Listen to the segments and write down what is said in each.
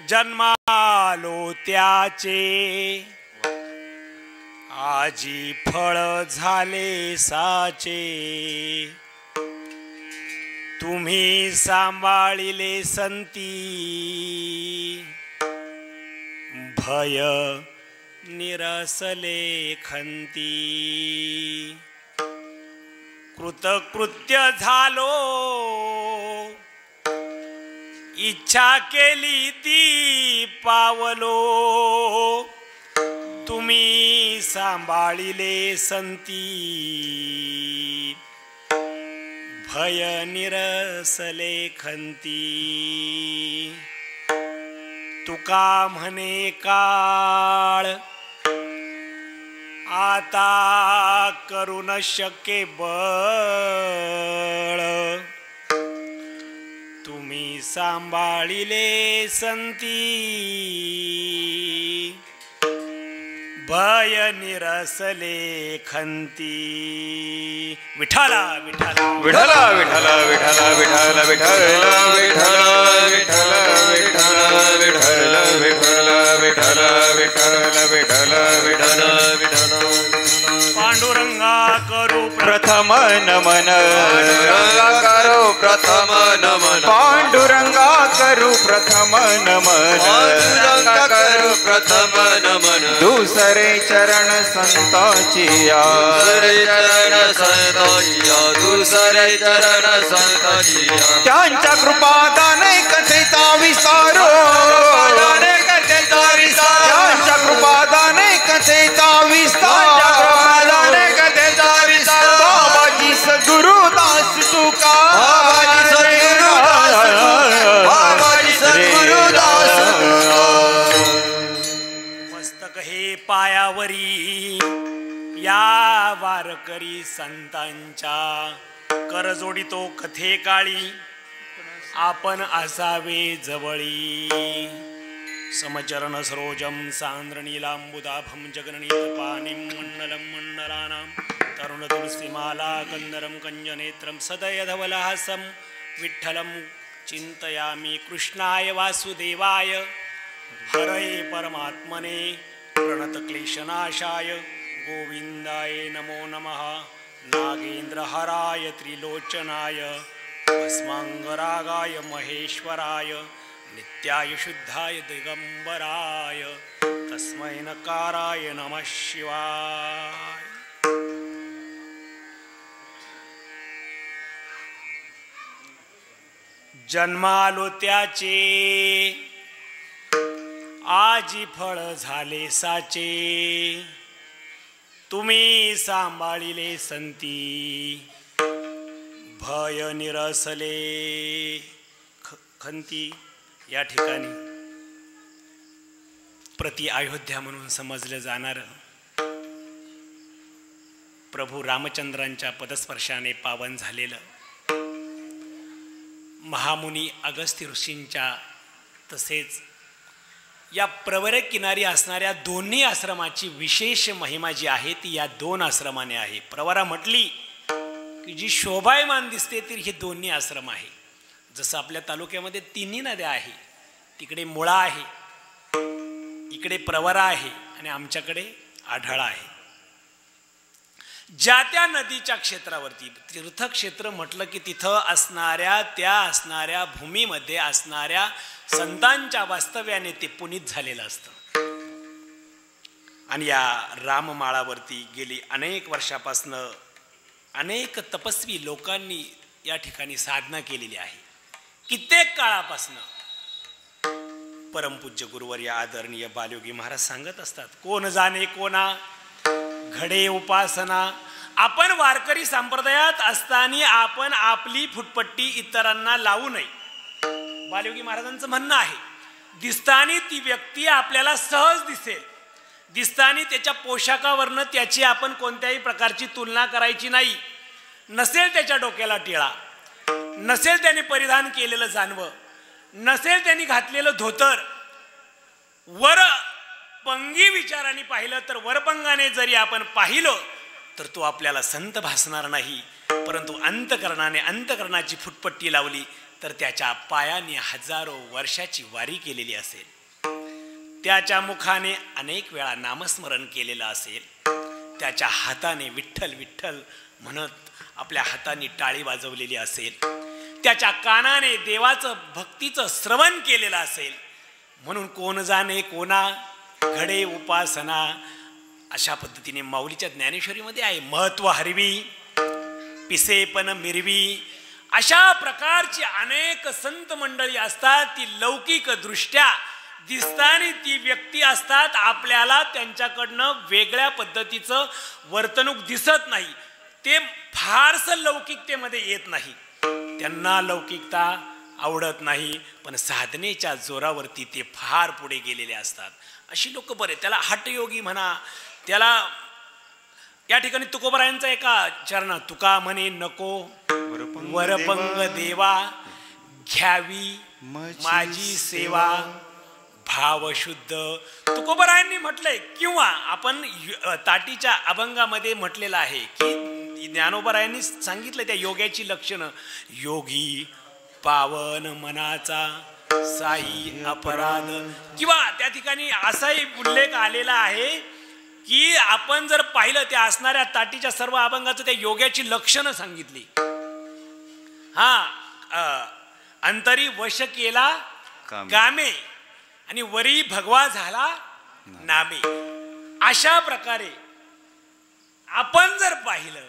जन्मालो त्याचे आजी फळ झाले साचे, तुम्ही सांभाळिले संती भय निरसले खंती, कृतकृत्य झालो इच्छा केली ती पावलो, तुम्ही सांभाळिले संती भय निरसले खंती, तुका म्हणे काळ आता करू न शके बळ, तुम्ही सांभाळिले संती भय निरसले खंती. विठ्ठला विठ्ठला विठ्ठला विठ्ठला विठ्ठला विठ्ठला विठ्ठला विठ्ठला विठ्ठला विठ्ठला विठ्ठला विठ्ठला विठ्ठला विठ्ठला विठ्ठला विठ्ठला पांडुरंगा करू प्रथम नमन, पांडुरंगा करू प्रथम नमन, पांडुरंगा करू प्रथम नमन, पांडुरंगा करू प्रथम नमन, दुसरे चरण संतांची या, दुसरे चरण संतांची या, दुसरे चरण संतांची या, त्यांच्या कृपादाने कथेचा विस्तारो, कथेचा विस्तार, त्यांच्या कृपादाने कथेचा विस्तार, कथेचा विस्तार, बाबाजी सद्गुरुदास तुका, बाबाजी सद्गुरुदास, बाबाजी सद्गुरुदास मस्तक हे पायावरी या वारकरी संतांच्या, कर जोडितो कथे काळी आपण असावे जवळी, समचरण सरोजम सांद्र नीलांबुदाभं जगननीतपानिं मण्डलं मण्डलानां तरुण तुलसीमाला कंदरं कंजनेत्रं सदयधवलहासं विठ्ठलं चिंतयामि. कृष्णाय वासुदेवाय हरये परमात्मने प्रणतक्लेशनाशाय गोविंदाय नमो नमः. नागेन्द्रहराय त्रिलोचनाय भस्मांगरागाय महेश्वराय नित्याय शुद्धाय दिगंबराय तस्मै नकाराय नमः शिवाय. जन्मालो त्याचे आजी फळ झाले साचे, तुम्ही सांभाळिले संती भय निरसले खंती. या ठिकाणी प्रति अयोध्या म्हणून समजलं जाणारं प्रभू रामचंद्रांच्या पदस्पर्शाने पावन झालेलं महामुनी अगस्त्य ऋषींच्या तसेच या प्रवरे किनारी असणाऱ्या दोन्ही आश्रमाची विशेष महिमा जी आहे ती या दोन आश्रमाने आहे. प्रवरा म्हटली की जी शोभायमान दिसते ती हे दोन्ही आश्रम आहे. जसं आपल्या तालुक्यामध्ये तिन्ही नद्या आहे, तिकडे मुळा आहे, इकडे प्रवरा आहे आणि आमच्याकडे आढळा आहे. ज्या त्या नदीच्या क्षेत्रावरती तीर्थक्षेत्र म्हटलं की तिथं असणाऱ्या भूमीमध्ये असणाऱ्या संतांच्या वास्तव्याने ते पुनीत झालेलं असतं. आणि या राममाळावरती गेली अनेक वर्षापासून अनेक तपस्वी लोकांनी या ठिकाणी साधना केलेली आहे. कित्येक काळापासून परमपूज्य गुरुवर्य आदरणीय बालयोगी महाराज सांगत असतात, कोण जाणे कोणा घडे उपासना. आपण वारकरी संप्रदायात असताना आपण आपली फुटपट्टी इतरांना लावू नये. बालयोगी महाराजांचं म्हणणं आहे, दिसतानी ती व्यक्ती आपल्याला सहज दिसेल, दिसतानी त्याच्या पोशाखावरनं त्याची आपण कोणत्याही प्रकारची तुलना करायची नाही. नसेल त्याच्या डोक्याला टिळा, नसेल त्याने परिधान केलेलं जानवं, नसेल त्यांनी घातलेलं धोतर, वर पंगी विचाराने पाहिलं तर वरपंगाने जरी आपण पाहिलं तर तो आपल्याला संत भासणार नाही. परंतु अंतकरणाने अंतकरणाची फुटपट्टी लावली तर त्याच्या पायाने हजारो वर्षाची वारी केलेली असेल, त्याच्या मुखाने अनेक वेळा नामस्मरण केलेलं असेल, त्याच्या हाताने विठ्ठल विठ्ठल म्हणत आपल्या हाताने टाळी वाजवलेली असेल, त्याच्या कानाने देवाचं भक्तीचं श्रवण केलेलं असेल. म्हणून कोण जाणे कोणा घडे उपासना, अशा पद्धतीने माऊलीच्या ज्ञानेश्वरीमध्ये आहे. महत्व हरवी पिसे पण मिरवी, अशा प्रकारची अनेक संत मंडळी असतात. ती लौकिक दृष्ट्या दिसतानी ती व्यक्ती असतात. आपल्याला त्यांच्याकडनं वेगळ्या पद्धतीचं वर्तणूक दिसत नाही. ते फारसं लौकिकतेमध्ये येत नाही, त्यांना लौकिकता आवडत नाही, पण साधनेच्या जोरावरती ते फार पुढे गेलेले असतात. अशी लोक बरे, त्याला हटयोगी म्हणा. त्याला या ठिकाणी तुकोबरायांचा एका चरण, तुका म्हणे नको वरपंग देवा, घ्यावी माझी सेवा भाव शुद्ध. तुकोबरायांनी म्हटलंय, किंवा आपण ताटीच्या अभंगामध्ये म्हटलेलं आहे की ज्ञानोबरायांनी सांगितलं त्या योग्याची लक्षणं. योगी पावन मनाचा साई अपराध, किंवा त्या ठिकाणी असाही उल्लेख आलेला आहे की आपण जर पाहिलं त्या असणाऱ्या ताटीच्या सर्व अभंगाचं त्या योग्याची लक्षणं सांगितली. अंतरी वश केला कामे आणि वरी भगवा झाला नामे. अशा प्रकारे आपण जर पाहिलं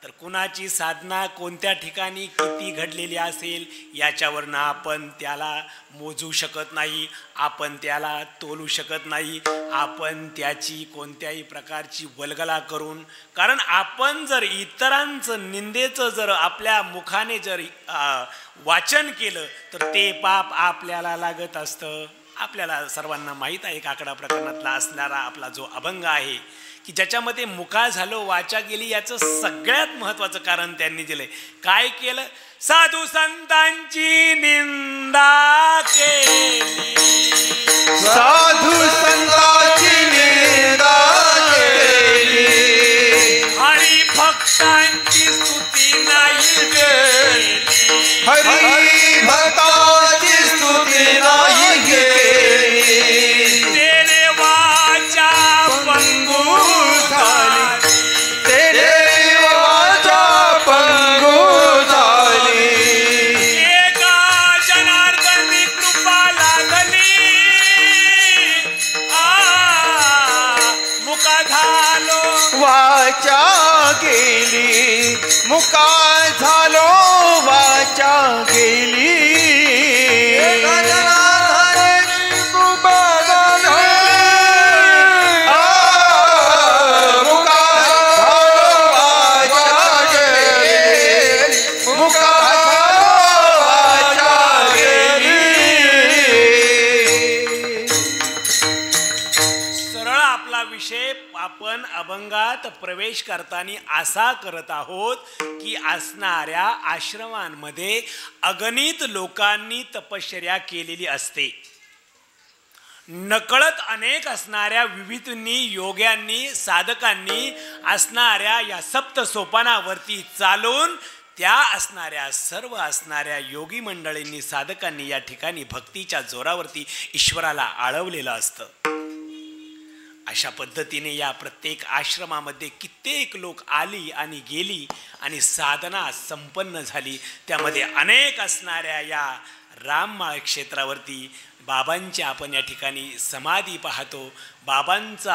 तर कुणाची साधना कोणत्या ठिकाणी किती घडलेली असेल याच्यावरनं आपण त्याला मोजू शकत नाही, आपण त्याला तोलू शकत नाही, आपण त्याची कोणत्याही प्रकारची वल्गला करून. कारण आपण जर इतरांचं निंदेचं जर आपल्या मुखाने जर वाचन केलं तर ते पाप आपल्याला लागत असतं. आपल्याला सर्वांना माहीत आहे काकडा प्रकरणातला असणारा आपला जो अभंग आहे की ज्याच्यामध्ये मुका झालो वाचा गेली, याचं सगळ्यात महत्वाचं कारण त्यांनी दिलंय. काय केलं? साधू संतांची निंदा केली, साधू संतांची निंदा केली, हरी भक्तांची स्तुती नाही केली, हरी भक्तांची स्तुती नाही केली, तेरे वाचा पंगू झाली, तेरे वाचा पंगू झाली, एका जनार्दनी कृपा लागली, मुका झालो वाचा गेली, मुका झालो वाचा गेली, आपण अभंगात प्रवेश करताना असा करत आहोत की असणाऱ्या आश्रमांमध्ये अगणित लोकांनी तपश्चर्या केलेली असते. नकळत अनेक असणाऱ्या विविधनी योग्यांनी साधकांनी असणाऱ्या या सप्त सोपानावरती चालून त्या असणाऱ्या सर्व असणाऱ्या योगी मंडळींनी साधकांनी या ठिकाणी भक्तीच्या जोरावरती ईश्वराला आळवलेलं असतं. अशा पद्धतीने या प्रत्येक आश्रमामध्ये कित्येक लोक आली आणि गेली आणि साधना संपन्न झाली. त्यामध्ये अनेक असणाऱ्या या राममाळ क्षेत्रावरती बाबांच्या आपण या ठिकाणी समाधी पाहतो. बाबांचं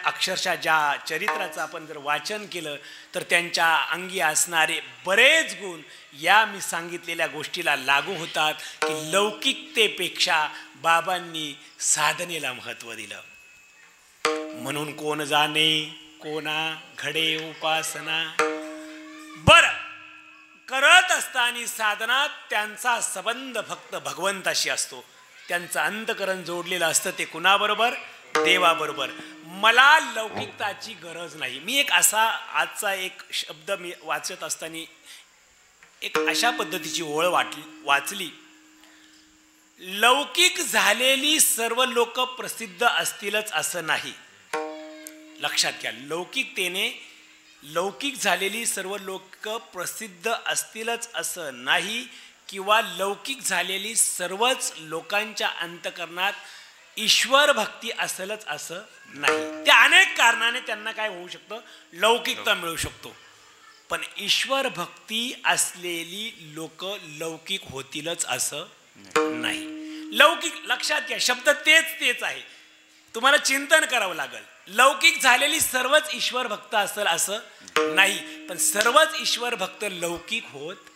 अक्षरशः ज्या चरित्राचं आपण जर वाचन केलं तर त्यांच्या अंगी असणारे बरेच गुण या मी सांगितलेल्या गोष्टीला लागू होतात की लौकिकतेपेक्षा बाबांनी साधनेला महत्त्व दिलं. म्हणून कोण जाणे कोणा घडे उपासना. बरं, करत असताना साधना त्यांचा संबंध फक्त भगवंताशी असतो. त्यांचं अंतकरण जोडलेलं असतं ते कुणाबरोबर? देवाबरोबर. मला लौकिकताची गरज नाही. मी एक असा आजचा एक शब्द मी वाचत असताना एक अशा पद्धतीची ओळ वाचली. लौकिक झालेली सर्व लोक प्रसिद्ध असतीलच असं नाही. लक्षात घ्या, लौकिकतेने लौकिक झालेली सर्व लोक प्रसिद्ध असतीलच असं नाही. किंवा लौकिक झालेली सर्वच लोकांच्या अंतकरणात ईश्वर भक्ती असेलच असं नाही. त्या अनेक कारणाने त्यांना काय होऊ शकतं, लौकिकता मिळू शकतो. पण ईश्वर भक्ती असलेली लोक लौकिक होतीलच असं नाही. लौकिक लक्षात घ्या, शब्द तेच आहे. तुम्हाला चिंतन करावं लागेल. लौकिक झालेली सर्वच ईश्वर भक्त असेल असं नाही, पण सर्वच ईश्वर भक्त लौकिक होत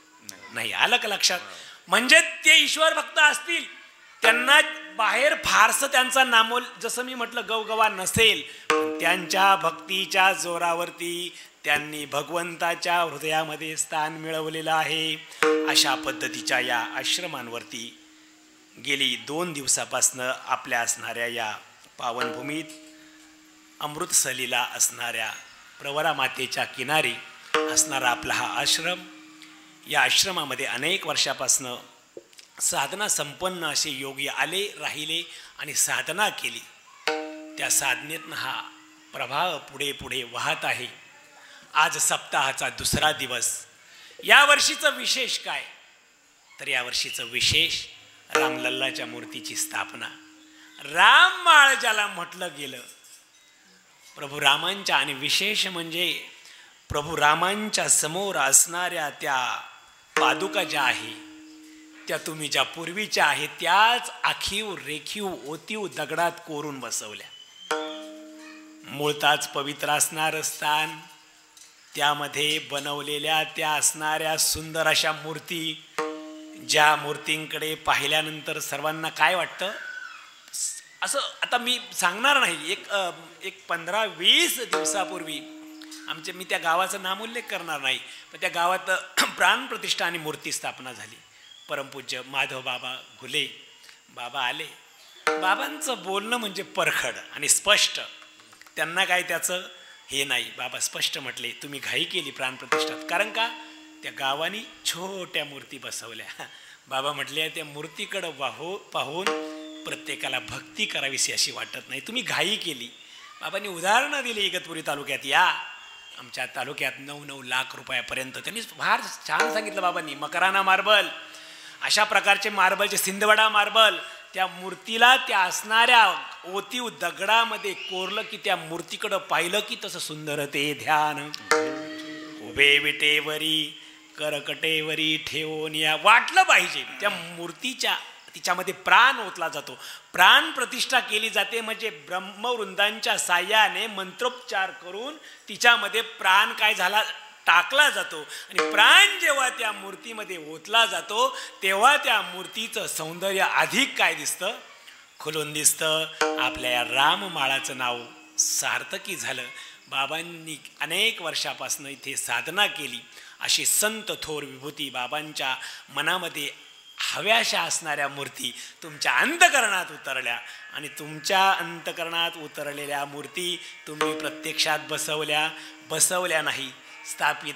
नाही. आलं का लक्षात? म्हणजे ते ईश्वर भक्त असतील, त्यांना बाहेर फारसं त्यांचा नामोल, जसं मी म्हटलं, गवगवा नसेल, पण त्यांच्या भक्तीच्या जोरावरती त्यांनी भगवंताच्या हृदयामध्ये स्थान मिळवलेलं आहे. अशा पद्धतीच्या या आश्रमांवरती गेली 2 दिवसापासनं आपल्या असणाऱ्या या पावनभूमीत अमृतसलीला असणाऱ्या प्रवरा मातेच्या किनारी असणारा आपला हा आश्रम, या आश्रमामध्ये अनेक वर्षापासनं साधना संपन्न असे योगी आले, राहिले आणि साधना केली. त्या साधनेतनं हा प्रभाव पुढे पुढे वाहत आहे. आज सप्ताहाचा 2रा दिवस. या वर्षीचं विशेष काय, तर या वर्षीचं विशेष रामलल्लाच्या मूर्तीची स्थापना. राममाळ ज्याला म्हटलं गेलं, प्रभू रामांच्या, आणि विशेष म्हणजे प्रभू रामांच्या समोर असणाऱ्या त्या पादुका ज्या आहे, त्या तुम्ही ज्या पूर्वीच्या आहेत त्याच आखीव रेखीव ओतीव दगडात कोरून बसवल्या. मूळताच पवित्र असणारं स्थान, त्यामध्ये बनवलेल्या त्या असणाऱ्या सुंदर अशा मूर्ती, ज्या मूर्तींकडे पाहिल्यानंतर सर्वांना काय वाटतं, असं आता मी सांगणार नाही. एक 15-20 दिवसापूर्वी मी त्या गावाचं नामोल्लेख करणार नाही, पण त्या गावात प्राणप्रतिष्ठा आणि मूर्ती स्थापना झाली. परमपूज्य माधव बाबा घुले बाबा आले. बाबांचं बोलणं म्हणजे परखड आणि स्पष्ट. त्यांना काय त्याचं हे नाही. बाबा स्पष्ट म्हटले, तुम्ही घाई केली प्राणप्रतिष्ठात. कारण का, त्या गावानी छोट्या मूर्ती बसवल्या. बाबा म्हटले, त्या मूर्तीकडं पाहून प्रत्येकाला भक्ती करावीशी अशी वाटत नाही, तुम्ही घाई केली. बाबांनी उदाहरणं दिली. इगतपुरी तालुक्यात या, आमच्या तालुक्यात 9-9 लाख रुपयापर्यंत त्यांनी फार छान सांगितलं बाबांनी. मकराना मार्बल, अशा प्रकारचे मार्बलचे, सिंदवडा मार्बल, त्या मूर्तीला त्या असणाऱ्या ओतीव दगडामध्ये कोरलं की त्या मूर्तीकडं पाहिलं की तसं सुंदर ते ध्यान. उभे विटेवरी करकटेवरी ठेवून या, वाटलं पाहिजे त्या मूर्तीच्या, तिच्यामध्ये प्राण ओतला जातो. प्राण प्रतिष्ठा केली जाते, म्हणजे ब्रह्मवृंदांच्या साह्याने मंत्रोपचार करून तिच्यामध्ये प्राण काय झाला, टाकला जातो. आणि प्राण जेव्हा त्या मूर्तीमध्ये ओतला जातो तेव्हा त्या मूर्तीचं सौंदर्य अधिक काय दिसतं, खुलून दिसतं. आपल्या या राममाळाचं नाव सार्थकी झालं. बाबांनी अनेक वर्षापासून इथे साधना केली. अशी संत थोर विभूती बाबांच्या मनामध्ये हव्याशा असणाऱ्या मूर्ती तुमच्या अंतकरणात उतरल्या, आणि तुमच्या अंतकरणात उतरलेल्या मूर्ती तुम्ही प्रत्यक्षात बसवल्या नाही, स्थापित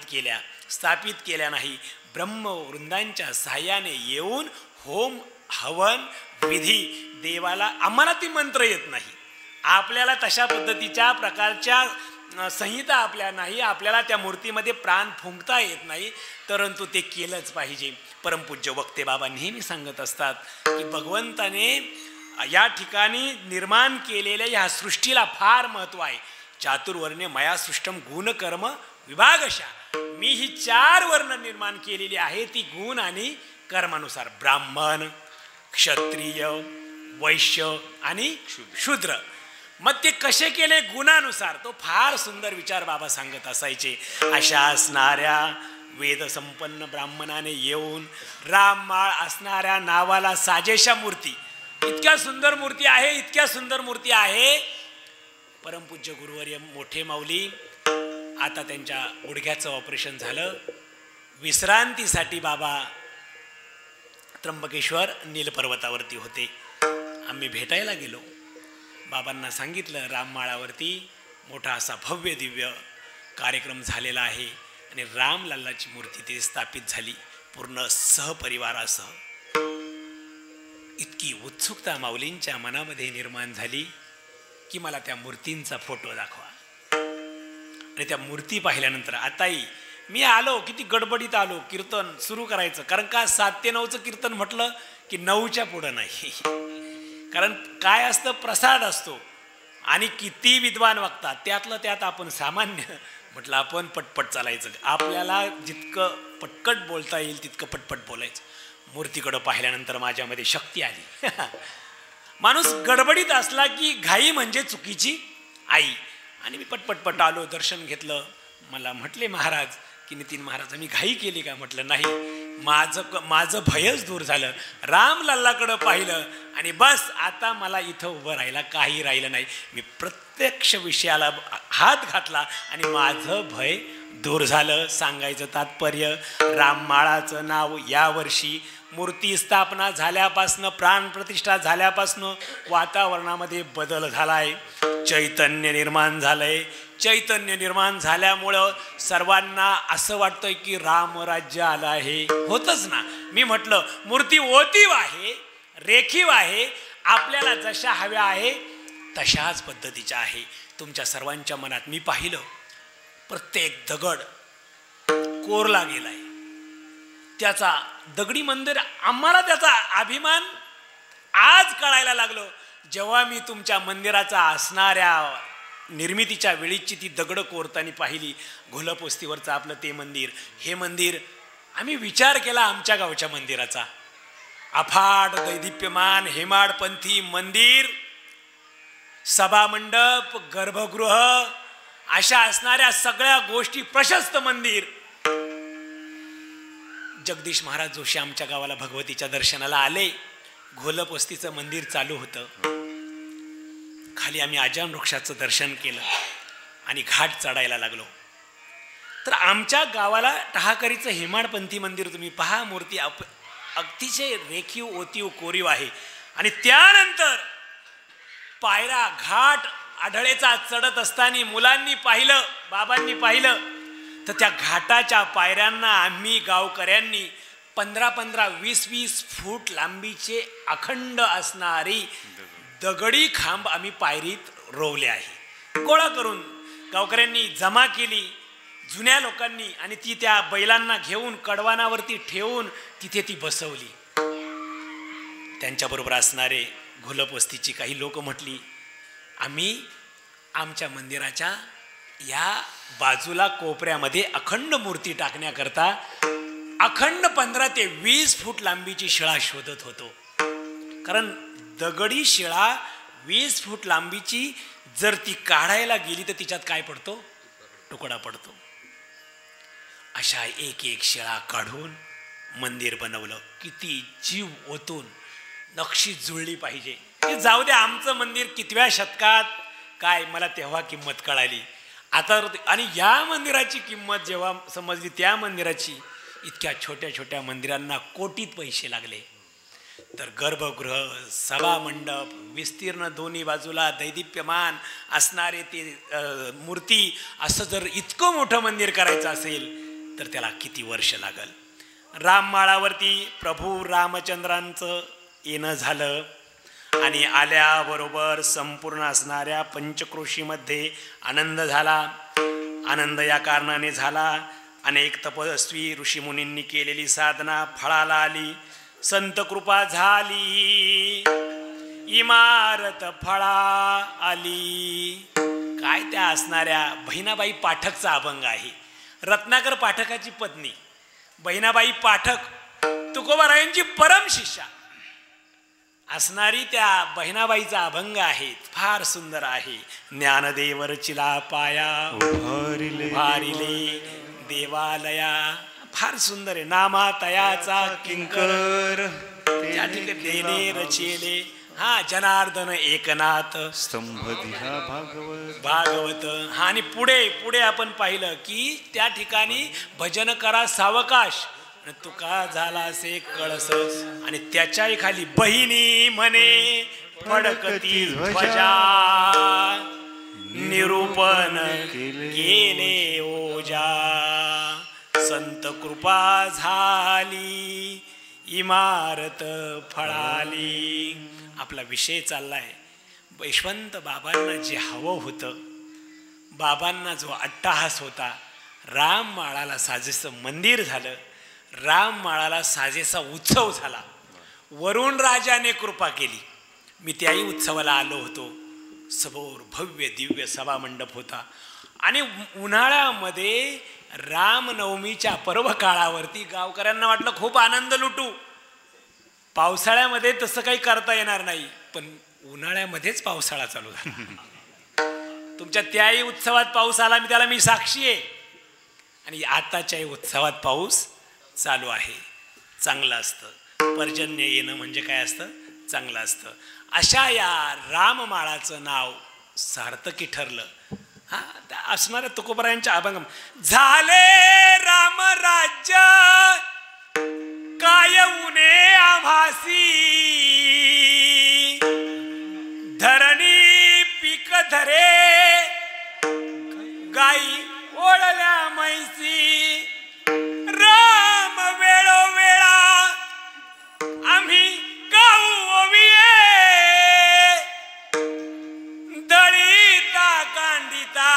केल्या नाही. ब्रह्मवृंदांच्या साह्याने येऊन होम हवन विधी देवाला, आम्हाला ती मंत्र येत नाही, आपल्याला तशा पद्धतीच्या प्रकारच्या संहिता आपल्या नाही, आपल्याला त्या मूर्तीमध्ये प्राण फुंकता येत नाही, परंतु ते केलंच पाहिजे. परमपूज्य वक्ते बाबा नेहमी सांगत असतात की भगवंताने या ठिकाणी निर्माण केलेल्या ह्या सृष्टीला फार महत्व आहे. चातुर्वर्ण्य मया सृष्टम गुण कर्म विभागशा. मी ही 4 वर्ण निर्माण केलेली आहे, ती गुण आणि कर्मानुसार. ब्राह्मण, क्षत्रिय, वैश्य आणि शूद्र. मग ते कसे केले, गुणानुसार. तो फार सुंदर विचार बाबा सांगत असायचे. अशा असणाऱ्या वेद संपन्न ब्राह्मणाने येऊन राममाळ असणाऱ्या नावाला साजेशा मूर्ती, इतक्या सुंदर मूर्ती आहे. परमपूज्य गुरुवर्य मोठे माऊली आता त्यांच्या गुडघ्याचं ऑपरेशन झालं. विश्रांतीसाठी बाबा त्र्यंबकेश्वर नीलपर्वतावरती होते. आम्ही भेटायला गेलो. बाबांना सांगितलं राममाळावरती मोठा असा भव्य दिव्य कार्यक्रम झालेला आहे आणि रामलल्लाची मूर्ती ते स्थापित झाली पूर्ण सहपरिवारासह. इतकी उत्सुकता माऊलींच्या मनामध्ये निर्माण झाली की मला त्या मूर्तींचा फोटो दाखवा. आणि त्या मूर्ती पाहिल्यानंतर आताही मी आलो, किती गडबडीत आलो, कीर्तन सुरू करायचं. कारण का 7 ते 9चं कीर्तन म्हटलं की 9च्या पुढं नाही. कारण काय असतं, प्रसाद असतो आणि किती विद्वान वागतात, त्यातलं त्यात आपण सामान्य. म्हटलं आपण पटपट चालायचं, आपल्याला जितकं पटकट बोलता येईल तितकं पटपट बोलायचं. मूर्तीकडं पाहिल्यानंतर माझ्यामध्ये शक्ती आली. माणूस गडबडीत असला की घाई म्हणजे चुकीची आई. आणि मी पटपटपट आलो, दर्शन घेतलं. मला म्हटले महाराज की नितीन महाराज मी घाई केली का? म्हटलं नाही, माझं भयच दूर झालं. रामलल्लाकडं पाहिलं आणि बस आता मला इथं उभं राहायला काही राहिलं नाही. मी प्रत्यक्ष विषयाला हात घातला आणि माझं भय दूर झालं. सांगायचं तात्पर्य, राममाळाचं नाव यावर्षी मूर्ती स्थापना झाल्यापासनं, प्राणप्रतिष्ठा झाल्यापासनं वातावरणामध्ये बदल झालाय, चैतन्य निर्माण झालंय. चैतन्य निर्माण झाल्यामुळं सर्वांना असं वाटतंय की रामराज्य आलं आहे. होतच ना. मी म्हटलं मूर्ती ओतीव आहे, रेखीव आहे, आपल्याला जशा हव्या आहे तशाच पद्धतीच्या आहे. तुमच्या सर्वांच्या मनात मी पाहिलं प्रत्येक दगड कोरला गेलाय. त्याचा दगडी मंदिर, आम्हाला त्याचा अभिमान आज कळायला लागलो जेव्हा मी तुमच्या मंदिराचा असणाऱ्या निर्मितीच्या वेळीची ती दगड कोरताना पाहिली. घोलपवस्तीवरचं आपलं ते मंदिर, हे मंदिर आम्ही विचार केला आमच्या गावच्या मंदिराचा. अफाट दैदिप्यमान हेमाडपंथी मंदिर, सभामंडप, गर्भगृह अशा असणाऱ्या सगळ्या गोष्टी, प्रशस्त मंदिर. जगदीश महाराज जोशी आमच्या गावाला भगवतीच्या दर्शनाला आले. घोलपवस्तीचं मंदिर चालू होतं. खाली आम्ही आजान वृक्षाचं दर्शन केलं आणि घाट चढायला लागलो. तर आमच्या गावाला टहाकरीचं हेमाडपंथी मंदिर तुम्ही पहा. मूर्ती अतिशय रेखीव, ओतीव, कोरीव आहे. आणि त्यानंतर पायरा घाट आढळेचा चढत असताना मुलांनी पाहिलं, बाबांनी पाहिलं, तर त्या घाटाच्या पायऱ्यांना आम्ही गावकऱ्यांनी 15-15, 20-20 फूट लांबीचे अखंड असणारी दगडी खांब आम्ही पायरीत रोवले आहे. गोळा करून गावकऱ्यांनी जमा केली, जुन्या लोकांनी, आणि ती त्या बैलांना घेऊन कडवानावरती ठेवून तिथे ती बसवली. त्यांच्याबरोबर असणारे घोलपवस्तीची काही लोक म्हटली, आम्ही आमच्या मंदिराच्या या बाजूला कोपऱ्यामध्ये अखंड मूर्ती टाकण्याकरता अखंड 15 ते 20 फूट लांबीची शिळा शोधत होतो. कारण दगडी शिळा 20 फूट लांबीची जर ती काढायला गेली तर तिच्यात काय पडतो? तुकडा पडतो. अशा एक एक शिळा काढून मंदिर बनवलं. किती जीव ओतून नक्षी जुळली पाहिजे. ते जाऊ दे, आमचं मंदिर कितव्या शतकात काय, मला तेव्हा किंमत कळाली. आता आणि या मंदिराची किंमत जेव्हा समजली, त्या मंदिराची, इतक्या छोट्या छोट्या मंदिरांना कोटीत पैसे लागले. तर गर्भगृह, सभामंडप, विस्तीर्ण दोन्ही बाजूला दैदिप्यमान असणारे ते मूर्ती, असं जर इतकं मोठं मंदिर करायचं असेल तर त्याला किती वर्ष लागल. राममाळावरती प्रभू रामचंद्रांचं येणं झालं आणि आल्याबरोबर संपूर्ण असणाऱ्या पंचक्रोशीमध्ये आनंद झाला. आनंद या कारणाने झाला, अनेक तपस्वी ऋषीमुनींनी केलेली साधना फळाला आली. संत कृपा झाली, इमारत फळा आली. काय त्या असणाऱ्या बहिणाबाई पाठकचा अभंग आहे. रत्नाकर पाठकाची पत्नी बहिणाबाई पाठक, तुकोबारायांची परम शिष्या असणारी त्या बहिणाबाईचा अभंग आहे. फार सुंदर आहे. ज्ञानदेव रचिला पाया उभारिले देवालया. फार सुंदर आहे. नामा तयाचा किंकर त्या ठिकाणी देणे रचिले. हा, जनार्दन एकनाथ स्तंभ दिहा भागवत. हा, आणि पुढे पुढे आपण पाहिलं की त्या ठिकाणी भजन करा सावकाश, तुका झाला से कळस, आणि त्याच्याही खाली बहिणी म्हणे फडकती ध्वजा, निरूपण केले ओजा. संत कृपा झाली, इमारत फळाली. आपला विषय चाललाय यशवंत बाबांना जे हवं होतं, बाबांना जो अट्टाहास होता, राममाळाला साजेसं मंदिर झालं, राममाळाला साजेसा उत्सव झाला. वरुण राजाने कृपा केली. मी त्याही उत्सवाला आलो होतो. समोर भव्य दिव्य सभा मंडप होता आणि उन्हाळ्यामध्ये रामनवमीच्या पर्व काळावरती गावकऱ्यांना वाटलं खूप आनंद लुटू. पावसाळ्यामध्ये तसं काही करता येणार नाही, पण उन्हाळ्यामध्येच पावसाळा चालू झाला. तुमच्या त्याही उत्सवात पाऊस आला, त्याला मी साक्षी आहे. आणि आताच्याही उत्सवात पाऊस चालू आहे. चांगलं असतं. पर्जन्य येणं म्हणजे काय असतं? चांगलं असतं. अशा या राममाळाचं नाव सार्थकी ठरलं. हा, असणाऱ्या तुकोबरायांच्या अभंग झाले राम राज्य काय उने आभासी, धरणी पीक धरे गाई ओळल्या मैसी, राम वेळोवेळा आम्ही गाऊ ओविये, दळीता कांडिता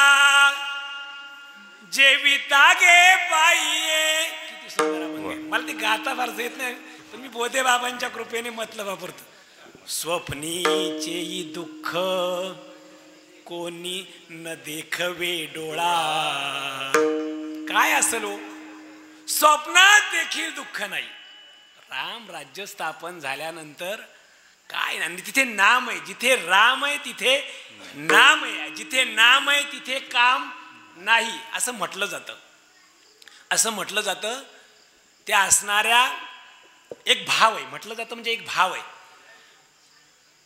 जेविता गे बाईये. किती सुंदर अभंग. मला ते गाता फारच येत नाही, पण मी बोधे बाबांच्या कृपेने मतलब वापरतो. स्वप्नीचेही दुःख कोणी न देखवे डोळा. काय असेल हो, स्वप्नात देखील दुःख नाही. राम राज्य स्थापन झाल्यानंतर काय नाही, तिथे नाम आहे. जिथे राम आहे तिथे नाम आहे. जिथे नाम आहे तिथे काम नाही, असं म्हटलं जातं. असं म्हटलं जातं. त्या असणाऱ्या एक भाव आहे, म्हटलं जातं म्हणजे एक भाव आहे.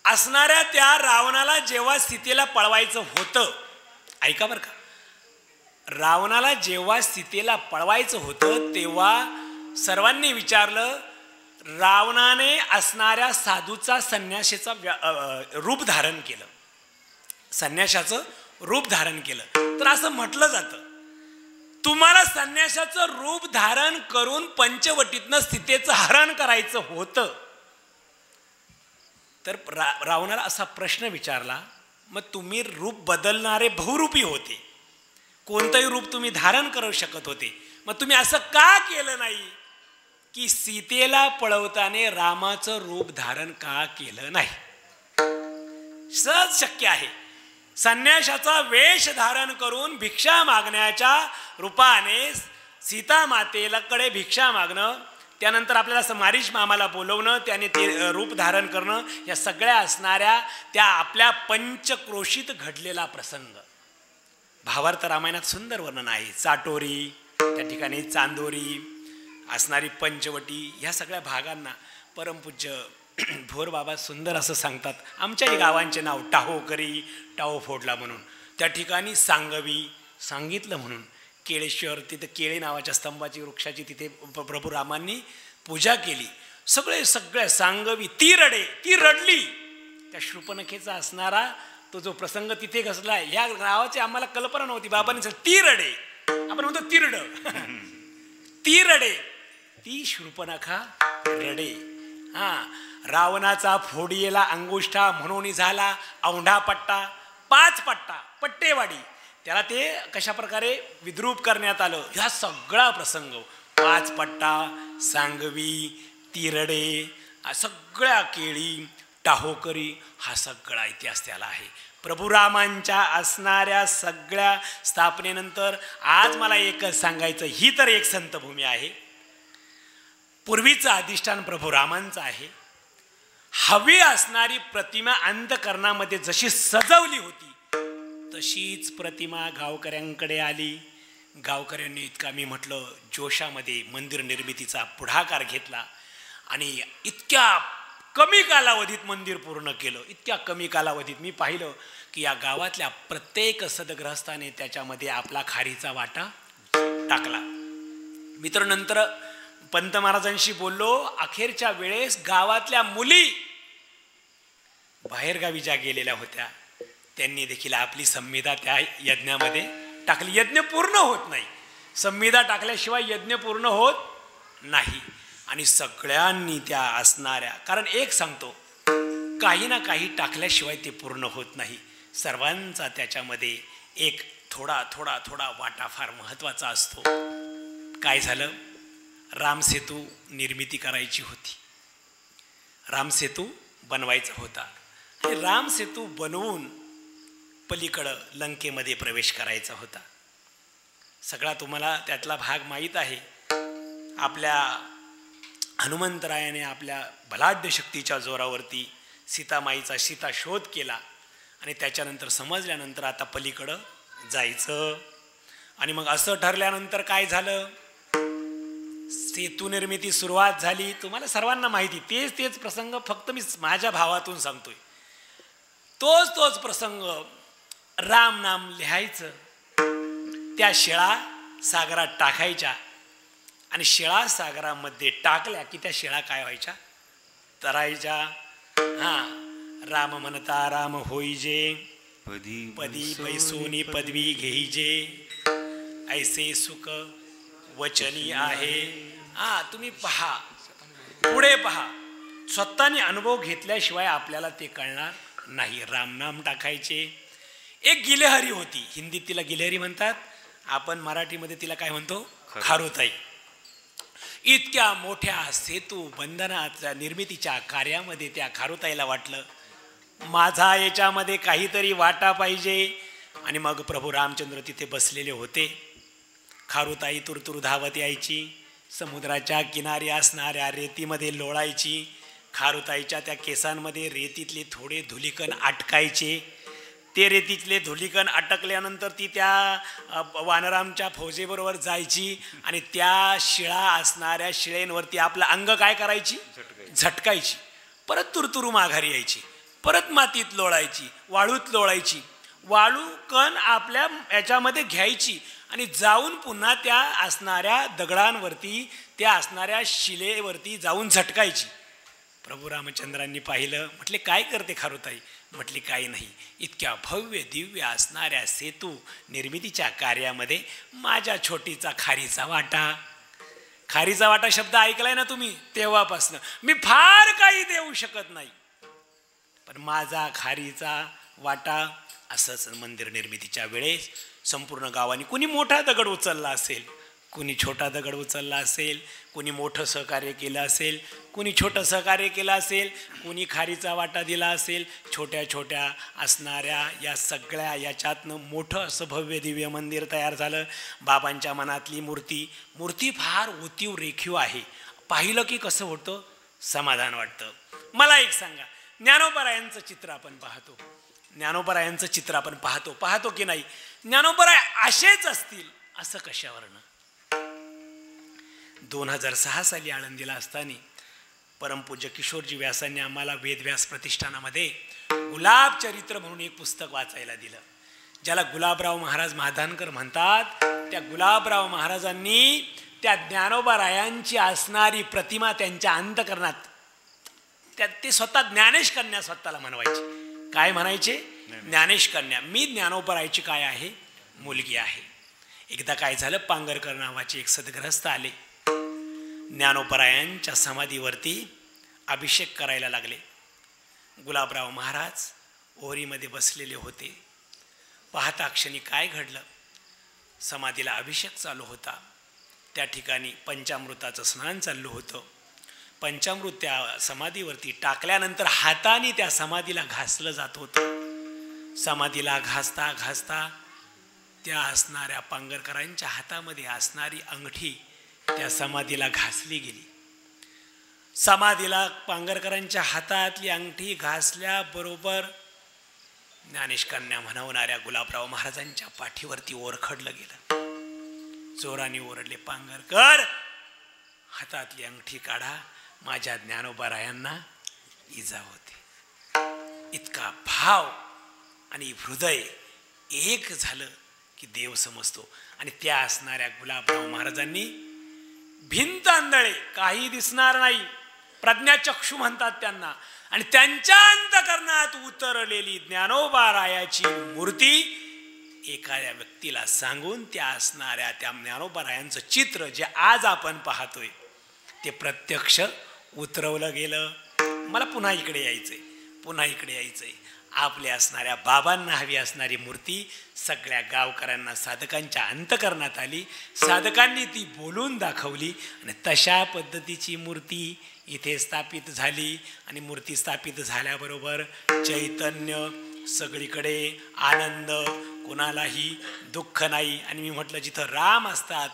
असणाऱ्या त्या रावणाला जेव्हा सीतेला पळवायचं होतं, ऐका बरं का, रावणाला जेव्हा सीतेला पळवायचं होतं तेव्हा सर्वांनी विचारलं. रावणाने असणाऱ्या साधूचा संन्याशीचा रूप धारण केलं, संन्याशाचं रूप धारण केलं. तर असं म्हटलं जातं, तुम्हाला संन्याशाचं रूप धारण करून पंचवटीतनं सीतेचं हरण करायचं होतं. तर रावणाला असा प्रश्न विचारला, मग तुम्ही रूप बदलणारे बहुरूपी होते, कोणतंही रूप तुम्ही धारण करू शकत होते, मग तुम्ही असं का केलं नाही की सीतेला पळवताना रामाचं रूप धारण का केलं नाही? सहज शक्य आहे. संन्याशाचा वेश धारण करून भिक्षा मागण्याच्या रूपाने सीता मातेकडे भिक्षा मागणं, त्यानंतर आपल्याला मारीच मामाला बोलवणं, त्याने ते रूप धारण करणं, या सगळ्या असणाऱ्या त्या आपल्या पंचक्रोशीत घडलेला प्रसंग. भावार्थ रामायणात सुंदर वर्णन आहे. चाटोरी, त्या ठिकाणी चांदोरी, असणारी पंचवटी, ह्या सगळ्या भागांना परमपूज्य भोर बाबा सुंदर असं सांगतात. आमच्याही गावांचे नाव टाहोकरी, टाहो फोडला म्हणून, त्या ठिकाणी सांगवी, सांगितलं म्हणून, केळेश्वर, तिथे केळे नावाच्या स्तंभाची वृक्षाची तिथे प्रभू रामांनी पूजा केली. सगळ्या सांगवी, ती रडे, ती रडली. त्या शृपनखेचा असणारा तो जो प्रसंग तिथे घसला, ह्या गावाची आम्हाला कल्पना नव्हती. बाबांनी ती रडे, आपण म्हणतो तिरड, ती रडे, ती शृपनखा रडे. हा, रावणाचा फोडीला अंगुष्ठा म्हणून झाला औंढा पट्टा, 5 पट्टा, पट्टेवाडी, त्याला ते कशा प्रकारे विद्रूप करण्यात आलं, ह्या सगळा प्रसंग, 5 पट्टा, सांगवी, तिरडे, सगळ्या केळी, टाहोकरी, हा सगळा इतिहास त्याला आहे. प्रभू रामांच्या असणाऱ्या सगळ्या स्थापनेनंतर आज मला एकच सांगायचं, ही तर एक संतभूमी आहे. पूर्वीचं अधिष्ठान प्रभू रामांचं आहे. हवी असणारी प्रतिमा अंतःकरणामध्ये जशी सजवली होती तशीच प्रतिमा गावकऱ्यांकडे आली. गावकऱ्यांनी इतका, मी म्हटलं, जोशामध्ये मंदिर निर्मितीचा पुढाकार घेतला आणि इतक्या कमी कालावधीत मंदिर पूर्ण केलं. इतक्या कमी कालावधीत मी पाहिलं की या गावातल्या प्रत्येक सदग्रहस्थाने त्याच्यामध्ये आपला खारीचा वाटा टाकला. मित्र, नंतर पंत महाराजांशी बोललो. अखेरच्या वेळेस गावातल्या मुली बाहेरगावी ज्या गेलेल्या होत्या त्यांनी देखील आपली संविधा त्या यज्ञामध्ये टाकली. यज्ञ पूर्ण होत नाही, संविधा टाकल्याशिवाय यज्ञ पूर्ण होत नाही. आणि सगळ्यांनी त्या असणाऱ्या, कारण एक सांगतो, काही ना काही टाकल्याशिवाय ते पूर्ण होत नाही. सर्वांचा त्याच्यामध्ये एक थोडा थोडा थोडा वाटा फार महत्वाचा असतो. काय झालं, रामसेतू निर्मिती करायची होती, रामसेतू बनवायचा होता आणि रामसेतू बनवून पलीकडं लंकेमध्ये प्रवेश करायचा होता. सगळा तुम्हाला त्यातला भाग माहीत आहे. आपल्या हनुमंतरायाने आपल्या बलाढ्य शक्तीच्या जोरावरती सीतामाईचा सीता शोध केला आणि त्याच्यानंतर समजल्यानंतर आता पलीकडं जायचं. आणि मग असं ठरल्यानंतर काय झालं, सेतू निर्मिती सुरुवात झाली. तुम्हाला सर्वांना माहिती, तेच प्रसंग फक्त मी माझ्या भावातून सांगतोय. तोच प्रसंग राम नाम लिहायचं, त्या शिळा सागरात टाकायच्या आणि शिळा सागरामध्ये टाकल्या की त्या शिळा काय व्हायच्या, तरायच्या. राम म्हणता राम होईजे, पदी बैसोनी पदवी घेईजे, ऐसे सुख वचनी आहे. तुम्ही पहा, पुढे पहा, स्वतःने अनुभव घेतल्याशिवाय आपल्याला ते कळणार नाही. रामनाम टाकायचे. एक गिलेहरी होती, हिंदीत तिला गिलेहरी म्हणतात, आपण मराठीमध्ये तिला काय म्हणतो, खारुताई. इतक्या मोठ्या सेतू बंधनाच्या निर्मितीच्या कार्यामध्ये त्या खारुताईला वाटलं माझा याच्यामध्ये काहीतरी वाटा पाहिजे. आणि मग प्रभू रामचंद्र तिथे बसलेले होते. खारुताई तुरतुर धावत यायची, समुद्राच्या किनारी असणाऱ्या रेतीमध्ये लोळायची. खारुताईच्या त्या केसांमध्ये रेतीतले थोडे धुलीकण अटकायचे. ते रेतीतले धुलीकण अटकल्यानंतर ती त्या वानरामच्या फौजेबरोबर जायची आणि त्या शिळा असणाऱ्या शिळेंवरती आपलं अंग काय करायची, झटकायची. परत तुरतुरू माघारी यायची, परत मातीत लोळायची, वाळूत लोळायची. वाळू कण आपल्या याच्यामध्ये घ्यायची आणि जाऊन पुन्हा त्या असणाऱ्या दगडांवरती, त्या असणाऱ्या शिलेवरती जाऊन झटकायची. प्रभू रामचंद्रांनी पाहिलं, म्हटले काय करते खारुताई? म्हटली काही नाही, इतक्या भव्य दिव्य असणाऱ्या सेतू निर्मितीच्या कार्यामध्ये माझ्या छोटीचा खारीचा वाटा. खारीचा वाटा शब्द ऐकलाय ना तुम्ही, तेव्हापासनं मी फार काही देऊ शकत नाही, पण माझा खारीचा वाटा. असंच मंदिर निर्मितीच्या वेळेस संपूर्ण गावाने कुणी मोठा दगड उचलला असेल, कुणी छोटा दगड उचलला असेल, कुणी मोठं सहकार्य केलं असेल, कुणी छोटं सहकार्य केलं असेल, कुणी खारीचा वाटा दिला असेल. छोट्या छोट्या असणाऱ्या या सगळ्या याच्यातनं मोठं असं भव्य दिव्य मंदिर तयार झालं. बाबांच्या मनातली मूर्ती फार उतीव रेखीव आहे. पाहिलं की कसं होतं, समाधान वाटतं. मला एक सांगा, ज्ञानोबरायांचं चित्र आपण पाहतो, ज्ञानोबरायांचं चित्र आपण पाहतो की नाही? ज्ञानोबराय असेच असतील असं कशावरनं? 2006 साली आळंदीला असताना परमपूज्य किशोरजी व्यासांनी आम्हाला वेदव्यास प्रतिष्ठानामध्ये गुलाब चरित्र म्हणून एक पुस्तक वाचायला दिलं, ज्याला गुलाबराव महाराज महादानकर म्हणतात. त्या गुलाबराव महाराजांनी त्या ज्ञानोबरायांची असणारी प्रतिमा त्यांच्या अंतकरणात, ते स्वतः ज्ञानेश कन्या स्वतःला म्हणवायचे. काय म्हणायचे? ज्ञानेश कन्या. मी ज्ञानोबरायची काय आहे, मुलगी आहे. एकदा काय झालं, पांगरकर नावाचे एक सद्गृहस्थ आले, ज्ञानोबरायांच्या समाधीवरती अभिषेक करायला लागले. गुलाबराव महाराज ओरीमध्ये बसलेले होते. पाहता क्षणी काय घडलं, समाधीला अभिषेक चालू होता. त्या ठिकाणी पंचामृताचं स्नान चालू होतं. पंचामृत त्या समाधीवरती टाकल्यानंतर हाताने त्या समाधीला घासलं जात होतं. समाधीला घासता घासता त्या असणाऱ्या पांगरकरांच्या हातामध्ये असणारी अंगठी त्या समाधीला घासली गेली. समाधीला पांगरकरांच्या हातातली अंगठी घासल्याबरोबर ज्ञानेश कन्या म्हणवणाऱ्या गुलाबराव महाराजांच्या पाठीवरती ओरखडलं गेलं. जोराने ओरडले, पांगरकर हातातली अंगठी काढा, माझ्या ज्ञानोबरायांना इजा होते. इतका भाव आणि हृदय एक झालं की देव समजतो. आणि त्या असणाऱ्या गुलाबराव महाराजांनी भिंत आंधळे, काही दिसणार नाही, प्रज्ञाचक्षू म्हणतात त्यांना, आणि त्यांच्या अंतकरणात उतरलेली ज्ञानोबारायाची मूर्ती एखाद्या व्यक्तीला सांगून त्या असणाऱ्या त्या ज्ञानोबारायांचं चित्र जे आज आपण पाहतोय ते प्रत्यक्ष उतरवलं गेलं. मला पुन्हा इकडे यायचंय. आपले असणाऱ्या बाबांना हवी असणारी मूर्ती सगळ्या गावकऱ्यांना साधकांच्या अंतकरणात आली. साधकांनी ती बोलून दाखवली आणि तशा पद्धतीची मूर्ती इथे स्थापित झाली. आणि मूर्ती स्थापित झाल्याबरोबर चैतन्य सगळीकडे, आनंद, कोणालाही दुःख नाही. आणि मी म्हटलं जिथं राम असतात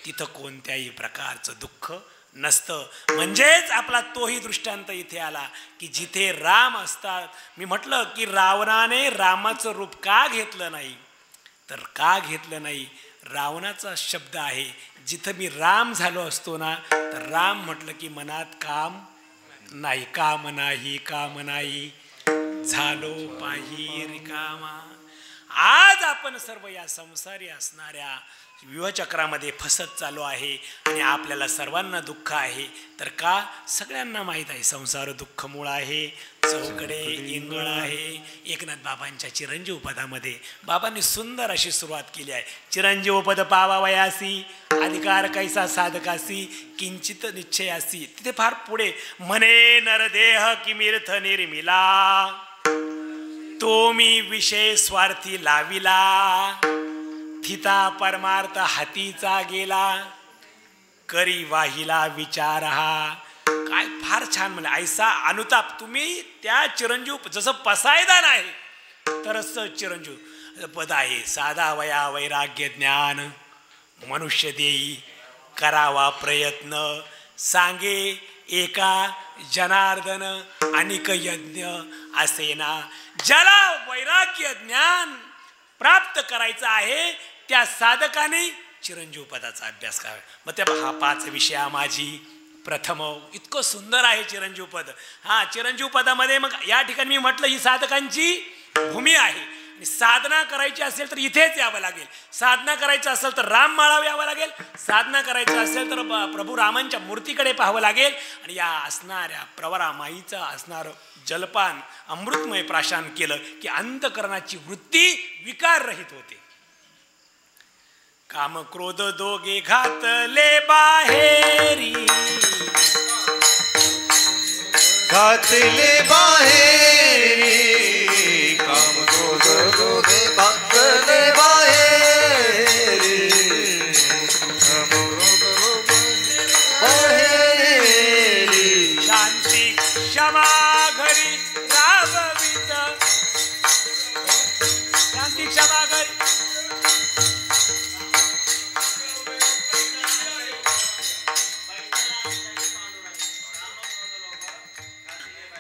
तिथं कोणत्याही प्रकारचं दुःख नसतं. म्हणजेच आपला तोही दृष्टांत इथे आला की जिथे राम असतात. मी म्हटलं की रावणाने रामाचं रूप का घेतलं नाही, तर का घेतलं नाही, रावणाचा शब्द आहे. जिथं मी राम झालो असतो ना, तर राम म्हटलं की मनात काम नाही, काम नाही, काम नाही, झालो पाही रिकामा. आज आपण सर्व या संसारी असणाऱ्या व्यूहचक्रामध्ये फसत चालू आहे आणि आपल्याला सर्वांना दुःख आहे. तर का, सगळ्यांना माहीत आहे संसार दुःखमूळ आहे, चौकडे इंगळ आहे. एकनाथ बाबांच्या चिरंजीव पदामध्ये बाबांनी सुंदर अशी सुरुवात केली आहे. चिरंजीव पद पावावयासी, अधिकार कैसा साधकासी, किंचित निश्चयासी. तिथे फार पुढे म्हणे नरदेह किमीर्थ निर्मिला, तो मी विषय स्वार्थी लाविला, थिता परमार्थ हातीचा गेला, करी वाहिला विचार हा. काय फार छान म्हणलं. ऐसा अनुताप. तुम्ही त्या चिरंजीव, जसं पसायदान आहे तरच चिरंजीव पद आहे. साधा वया वैराग्य ज्ञान मनुष्य देई, करावा प्रयत्न, सांगे एका जनार्दन अनिक यज्ञ असेना. ज्याला वैराग्य ज्ञान प्राप्त करायचं आहे त्या साधकाने चिरंजीव पदाचा अभ्यास करावा. मग त्या हा 5 विषया माझी प्रथम. इतकं सुंदर आहे चिरंजीव पद. हा चिरंजीव पदामध्ये मग या ठिकाणी मी म्हटलं ही साधकांची भूमी आहे. साधना करायची असेल तर इथेच यावं लागेल. साधना करायचं असेल तर राम माळाव यावं लागेल. साधना करायचं असेल तर प्रभू रामांच्या मूर्तीकडे पाहावं लागेल. आणि या असणाऱ्या प्रवरा माईचं असणारं जलपान अमृतमय प्राशन केलं की अंतकरणाची वृत्ती विकाररहित होते. काम क्रोध दोघे घातले बाहेरी, घातले बाहेरी, काम क्रोध दोघे घातले बाहेरी, बाहेरी. शांती क्षमा घरी राबवित, शांती क्षमा घरी.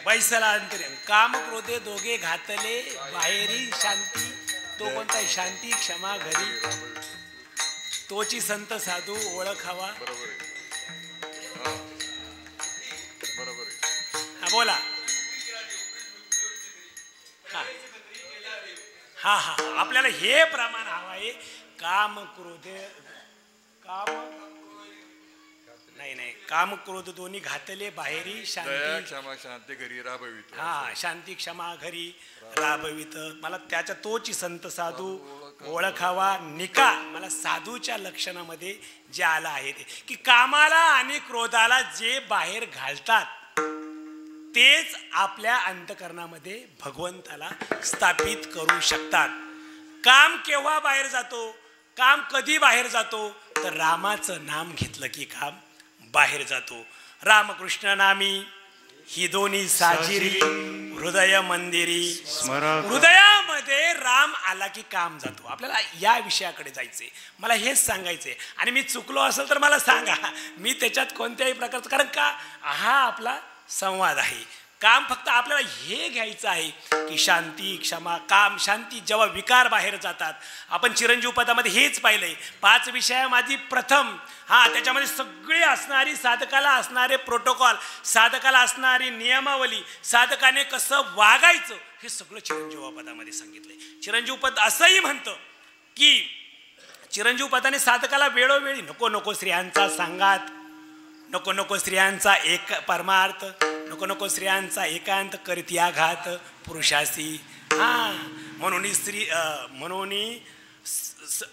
बैसला अंतरे काम क्रोधे दोघे घातले बाहेरी, शांती. तो कोणता? शांती क्षमा घरी, तोची संत साधू ओळख हवा. हा बोला. हा हा आपल्याला हे प्रमाण हवं आहे. काम क्रोधे, काम नाही, काम क्रोध दोन्ही घातले बाहेरी, शांती क्षमा शांती घरी राबवित. हा शांती क्षमा घरी राबवित. मला त्याच्या तोची संत साधू ओळखावा निका. मला साधूच्या लक्षणामध्ये जे आलं आहे ते की कामाला आणि क्रोधाला जे बाहेर घालतात तेच आपल्या अंतकरणामध्ये भगवंताला स्थापित करू शकतात. काम केव्हा बाहेर जातो, काम कधी बाहेर जातो, तर रामाचं नाम घेतलं की काम बाहेर जातो. रामकृष्ण नामी ही दोन्ही साजिरी, हृदय मंदिरी. हृदयामध्ये राम आला की काम जातो. आपल्याला या विषयाकडे जायचंय. मला हेच सांगायचंय. आणि मी चुकलो असेल तर मला सांगा. मी त्याच्यात कोणत्याही प्रकारचं, कारण का हा आपला संवाद आहे. काम फक्त आपल्याला हे घ्यायचं आहे की शांती क्षमा काम शांती. जेव्हा विकार बाहेर जातात, आपण चिरंजीव पदामध्ये हेच पाहिलंय. 5 विषय माझी प्रथम. हा त्याच्यामध्ये सगळी असणारी साधकाला असणारे प्रोटोकॉल, साधकाला असणारी नियमावली, साधकाने कसं वागायचं, हे सगळं चिरंजीव पदामध्ये सांगितलंय. चिरंजीव पद असंही म्हणतं की चिरंजीव पदाने साधकाला वेळोवेळी नको नको स्त्रियांचा सांगात, नको नको स्त्रियांचा एक परमार्थ, नको नको स्त्रियांचा एकांत करीत आघात पुरुषासी. हा म्हणून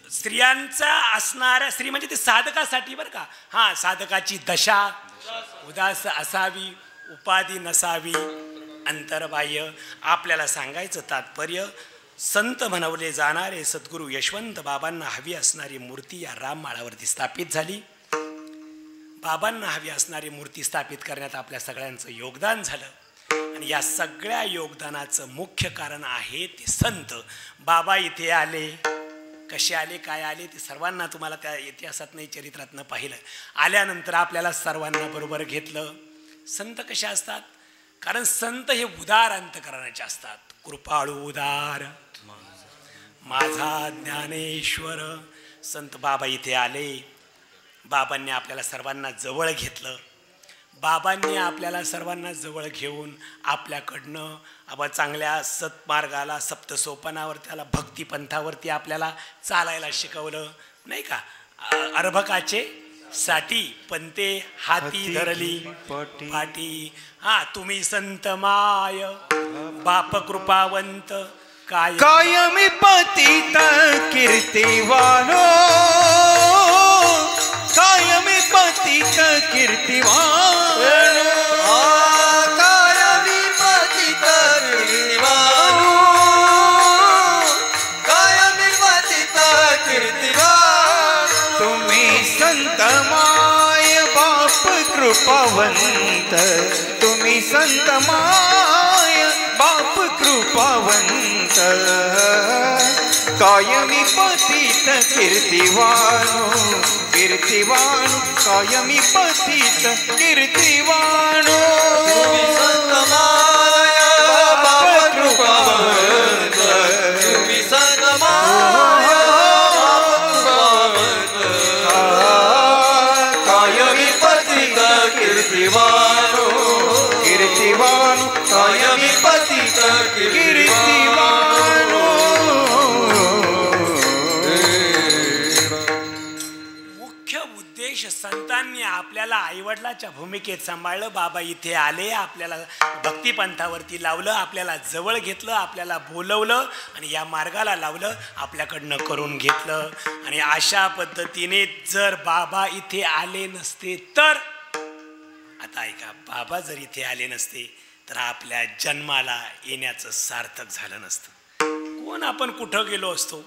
स्त्रियांचा असणाऱ्या, स्त्री म्हणजे ते साधकासाठी बरं का. हा साधकाची दशा उदास असावी, उपाधी नसावी, अंतर्बाह्य आपल्याला सांगायचं तात्पर्य, संत म्हणवले जाणारे सद्गुरू यशवंत बाबांना हवी असणारी मूर्ती या राममाळावरती स्थापित झाली. बाबांना हवी असणारी मूर्ती स्थापित करण्यात आपल्या सगळ्यांचं योगदान झालं. आणि या सगळ्या योगदानाचं मुख्य कारण आहे ते संत. बाबा इथे आले, कसे आले, काय आले ते सर्वांना तुम्हाला त्या इतिहासात नाही, चरित्रातनं पाहिलं. आल्यानंतर आपल्याला सर्वांना बरोबर घेतलं. संत कसे असतात? कारण संत हे उदार अंतकरणाचे असतात. कृपाळू उदार माझा ज्ञानेश्वर. संत बाबा इथे आले, बाबांनी आपल्याला सर्वांना जवळ घेतलं. बाबांनी आपल्याला सर्वांना जवळ घेऊन आपल्याकडनं चांगल्या सत्मार्गाला, सप्तसोपनावर, त्याला भक्तिपंथावरती आपल्याला चालायला शिकवलं, नाही का? अर्भकाचे साठी पंते हाती धरली पाठी. हा, तुम्ही संत माय बाप कृपावंत कायमी पतित कीर्तिवानो, कायमी पतित कीर्तिवानो, कायमी पतित कीर्तिवानो, कायमी पतित कीर्तिवानो. तुम्ही संत माय बाप कृपावंत, तुम्ही संत माय बाप कृपावंत, कायमी पतित कीर्तिवानो, कीर्तिवानो, कायमी पतित कीर्तिवानो. तुम्ही संत माय बाप कृपावंत, तुम्ही संत माय बाप कृपावंत, कायमी पतित कीर्तिवानो, कीर्तिवानो, कायमी पतित कीर्तिवानो. मुख्य उद्देश, संतांनी आपल्याला आईवडिलाच्या भूमिकेत सांभाळलं. बाबा इथे आले, आपल्याला भक्तिपंथावरती लावलं, आपल्याला जवळ घेतलं, आपल्याला बोलवलं आणि या मार्गाला लावलं, आपल्याकडनं करून घेतलं. आणि अशा पद्धतीने जर बाबा इथे आले नसते तर, आता ऐका, बाबा जर इथे आले नसते तर आपल्या जन्माला येण्याचं सार्थक झालं नसतं. कोण आपण कुठं गेलो असतो,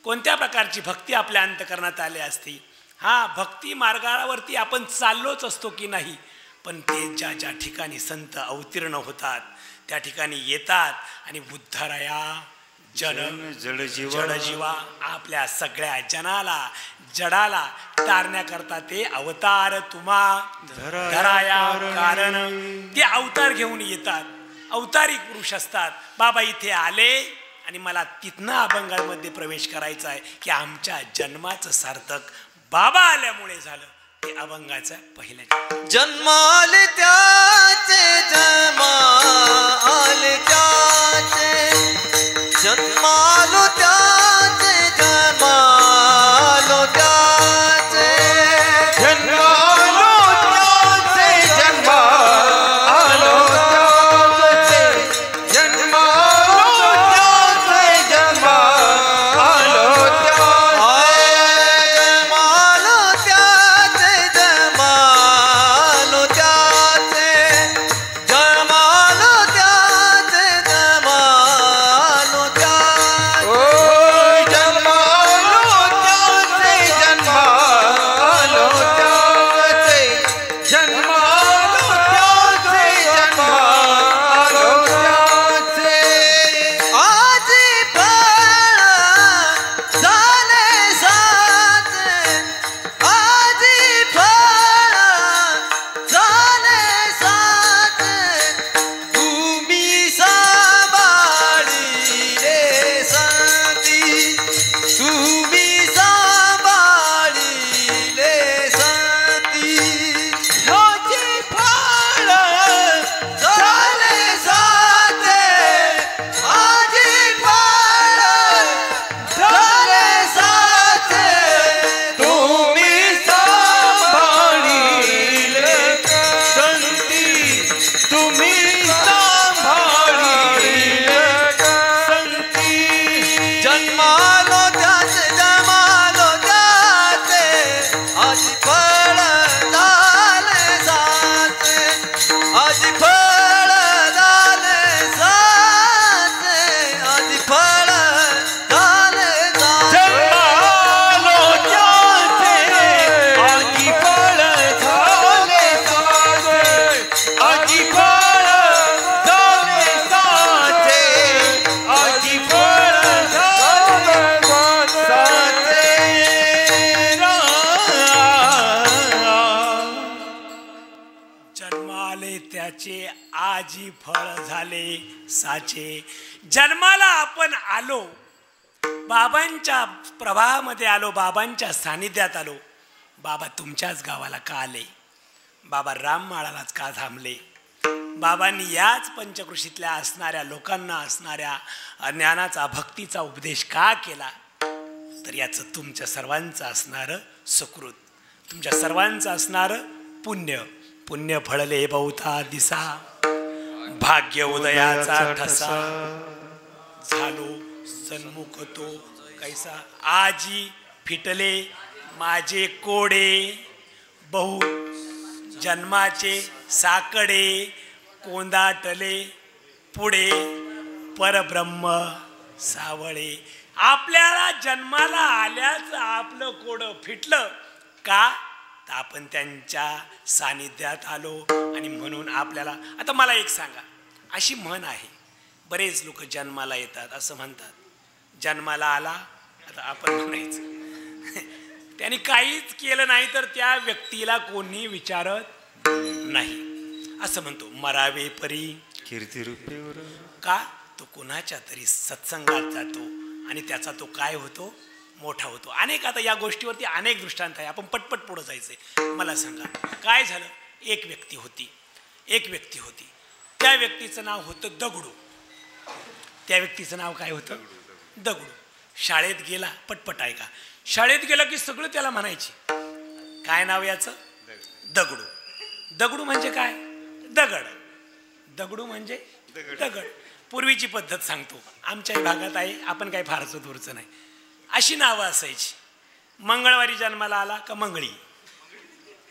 कोणत्या प्रकारची भक्ती आपल्या अंतकरणात आली असती. हा, भक्ती मार्गावरती आपण चाललोच असतो की नाही, पण ते ज्या ज्या ठिकाणी संत अवतीर्ण होतात त्या ठिकाणी येतात आणि उद्धारया जन जडजीवा, आपल्या सगळ्या जनाला, जडाला तारण्याकरता ते अवतार तुम्हा धराया कारण, ते अवतार घेऊन येतात. अवतारी पुरुष असतात. बाबा इथे आले आणि मला तिथनं अभंगामध्ये प्रवेश करायचा आहे की आमच्या जन्माचं सार्थक बाबा आल्यामुळे झालं. ते अभंगाचं पहिल्या जन्माले त्याचे, जन्माले त्याचे, जन्मालो त्याचे, जन्मालो त्याचे, जन्मालो त्याचे, जन्मालो त्याचे, जन्मालो त्याचे, जन्मालो त्याचे, जन्मालो त्याचे, जन्मालो त्याचे, जन्मालो त्याचे, जन्मालो त्याचे. जन्माले त्याचे आजी फळ झाले साचे. जन्माला आपण आलो, बाबांच्या प्रभावामध्ये आलो, बाबांच्या सानिध्यात आलो. बाबा तुमच्याच गावाला का आले? बाबा राममाळालाच का थांबले? बाबांनी याच पंचकृषीतल्या असणाऱ्या लोकांना असणाऱ्या ज्ञानाचा भक्तीचा उपदेश का केला? तर याचं तुमच्या सर्वांचं असणारं सुकृत, तुमच्या सर्वांचं असणारं पुण्य. पुण्य फळले बहुता दिसा, भाग्य उदयाचा ठसा. झालो सन्मुख तो कैसा, आजी फिटले माझे कोडे. बहु जन्माचे साकडे कोंदाटले पुढे, परब्रह्म सावळे. आपल्याला जन्माला आल्याच आपलं कोडं फिटलं का? तर आपण त्यांच्या सानिध्यात आलो. आणि म्हणून आपल्याला, आता मला एक सांगा, अशी म्हण आहे, बरेच लोक जन्माला येतात असं म्हणतात, जन्माला आला आता आपण म्हणायचं त्यांनी काहीच केलं नाही तर त्या व्यक्तीला कोणी विचारत नाही असं म्हणतो. मरावे परी कीर्ती रूपेवर का? तो कोणाच्या तरी सत्संगात जातो आणि त्याचा तो काय होतो? मोठा होतो. अनेक आता या गोष्टीवरती अनेक दृष्टांत आहे, आपण पटपट पुढं जायचंय. मला सांगा काय झालं? एक व्यक्ती होती, त्या व्यक्तीचं नाव होतं दगडू. त्या व्यक्तीचं नाव काय होतं? दगडू. शाळेत गेला, पटपट ऐका, शाळेत गेला की सगळं त्याला म्हणायचे. काय नाव याचं? दगडू. दगडू म्हणजे काय? दगड. दगडू म्हणजे दगड. पूर्वीची पद्धत सांगतो, आमच्याही भागात आहे, आपण काही फारसं दूरचं नाही. अशी नावं असायची. मंगळवारी जन्माला आला का मंगळी,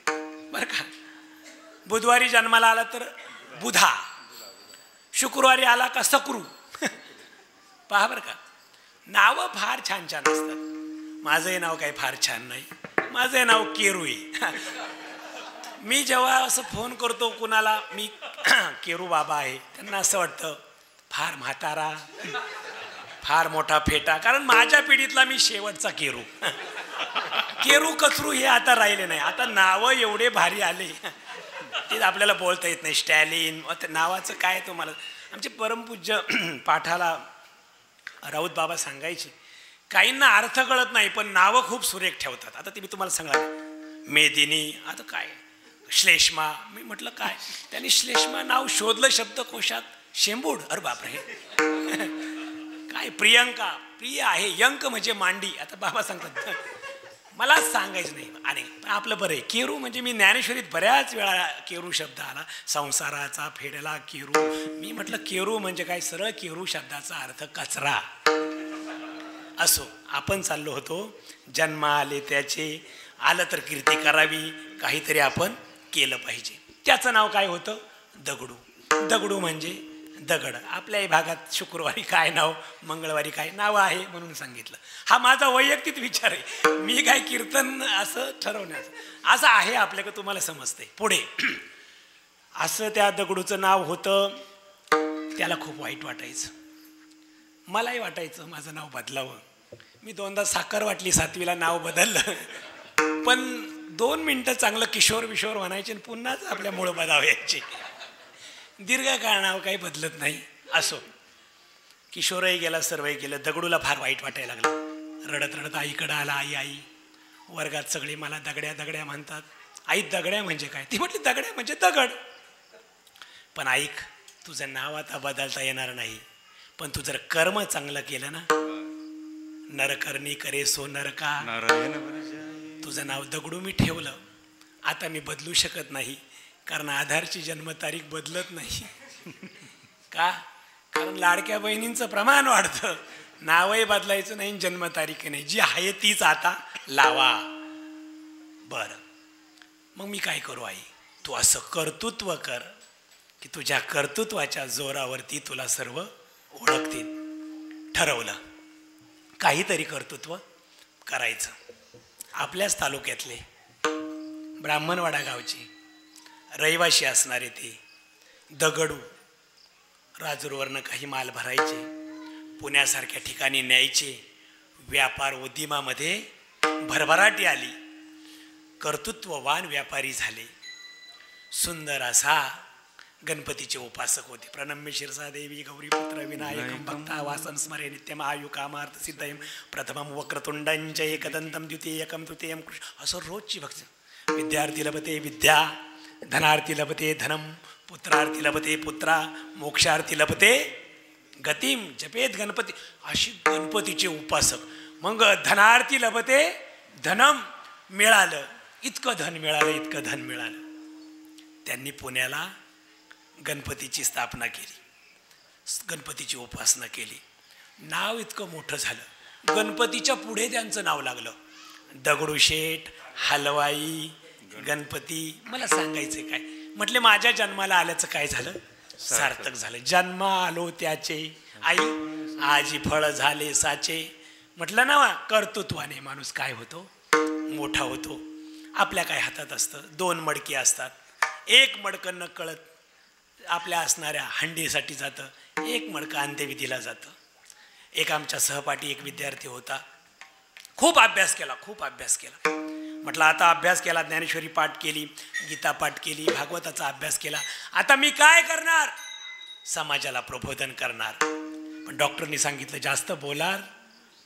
बरं का. बुधवारी जन्माला आला तर बुधा. शुक्रवारी आला का सकरू. पहा बरं का, नावं फार छान छान असतात. माझंही नाव काही फार छान नाही, माझं नाव केरू आहे. मी जेव्हा असं फोन करतो कुणाला, मी केरू बाबा आहे, त्यांना असं वाटतं फार म्हातारा, फार मोठा फेटा. कारण माझ्या पिढीतला मी शेवटचा केरू. केरू कचरू हे आता राहिले नाही. आता नावं एवढे भारी आले ते आपल्याला बोलता येत नाही. स्टॅलिन नावाचं काय तुम्हाला, आमचे परमपूज्य पाठाला राऊत बाबा सांगायचे, काहींना अर्थ कळत नाही पण नावं खूप सुरेख ठेवतात. आता ते मी तुम्हाला सांगणार. मेदिनी, आता काय श्लेष्मा. मी म्हटलं काय? त्यांनी श्लेष्मा नाव शोधलं शब्दकोशात, शेंबूड. अरे बापरे. काय प्रियंका, प्रिय आहे. यंक म्हणजे मांडी. आता बाबा सांगतात, मला सांगायचं नाही. आणि आपलं बरं आहे. केरू म्हणजे मी ज्ञानेश्वरीत बऱ्याच वेळा केरू शब्द आला, संसाराचा फेडला केरू. मी म्हटलं केरू म्हणजे काय? सरळ केरू शब्दाचा अर्थ कचरा. असो, आपण चाललो होतो, जन्म आले त्याचे, आलं तर कीर्ती करावी, काहीतरी आपण केलं पाहिजे. त्याचं नाव काय होतं? दगडू. दगडू म्हणजे दगड. आपल्याही भागात शुक्रवारी काय नाव, मंगळवारी काय नाव आहे म्हणून सांगितलं. हा माझा वैयक्तिक विचार आहे, मी काय कीर्तन असं ठरवण्याचं. असं आहे आपल्याकडे, तुम्हाला समजतंय. पुढे असं त्या दगडूचं नाव होतं. त्याला खूप वाईट वाटायचं, मलाही वाटायचं माझं नाव बदलावं. मी दोनदा साखर वाटली, 7वीला नाव बदललं. पण 2 मिनटं चांगलं किशोर विशोर म्हणायचे आणि पुन्हाच आपल्या मूळ बदलावायचे. दीर्घकाळ नाव काही बदलत नाही. असो, किशोरही गेला, सर्वही गेलं. दगडूला फार वाईट वाटायला लागलं. रडत रडत आईकडं आला. आई, वर्गात सगळे मला दगड्या दगड्या म्हणतात. आई, दगड्या म्हणजे काय? ती म्हटली दगड्या म्हणजे दगड. पण ऐक, तुझं नाव आता बदलता येणार नाही, पण तू जर कर्म चांगलं केलं ना, नरकर्णी करे सो नरका. तुझं नाव दगडू मी ठेवलं. आता मी बदलू शकत नाही, कारण आधारची जन्मतारीख बदलत नाही. का? कारण लाडक्या बहिणींचं प्रमाण वाढतं. नावही बदलायचं नाही, जन्मतारीख नाही, जी आहे तीच आता लावा. बरं, मग मी काय करू आई? तू असं कर्तृत्व कर की तुझ्या कर्तृत्वाच्या जोरावरती तुला सर्व ओळखतील. ठरवलं काहीतरी कर्तृत्व करायचं. आपल्याच तालुक्यातले ब्राह्मणवाडा गावचे रहिवाशी असणारे ते दगडू राजूरवरनं काही माल भरायचे. पुण्यासारख्या ठिकाणी न्यायचे. व्यापार उद्यमामध्ये भरभराटी आली. कर्तृत्ववान व्यापारी झाले. सुंदर असा गणपतीचे उपासक होते. प्रणम्य शिरसा देवी गौरीपुत्र विनायकं भक्ता वासन स्मरे नित्यम आयु कामार्थ सिद्धयम प्रथमं वक्रतुंडंच एकदंतं द्वितीयकं तृतीयं असं रोजची भक्ती. विद्यार्थी लभते विद्या, धनार्थी लभते धनम, पुत्रार्थी लभते पुत्रा, मोक्षार्थी लभते गतिम. जपेत गणपती अशी गणपतीचे उपासक. मग धनार्थी लभते धनम मिळालं. इतकं धन मिळालं, इतकं धन मिळालं. त्यांनी पुण्याला गणपतीची स्थापना केली. गणपतीची उपासना केली. नाव इतकं मोठं झालं. गणपतीच्या पुढे त्यांचं नाव लागलं. दगडूशेठ, हलवाई, गणपती. मला सांगायचं काय, म्हटले माझ्या जन्माला आल्याचं काय झालं, सार्थक झालं. जन्म आलो त्याचे आई आजी फळ झाले साचे. म्हटलं ना, कर्तृत्वाने माणूस काय होतो, मोठा होतो. आपल्या काय हातात असतं, दोन मडकी असतात. एक मडकं न कळत आपल्या असणाऱ्या हंडीसाठी जातं, एक मडकं अंत्यविधीला जातं. एक आमच्या सहपाठी एक विद्यार्थी होता. खूप अभ्यास केला, खूप अभ्यास केला. म्हटलं आता अभ्यास केला, ज्ञानेश्वरी पाठ केली, गीता पाठ केली, भागवताचा अभ्यास केला. आता मी काय करणार, समाजाला प्रबोधन करणार. पण डॉक्टरनी सांगितलं जास्त बोलाल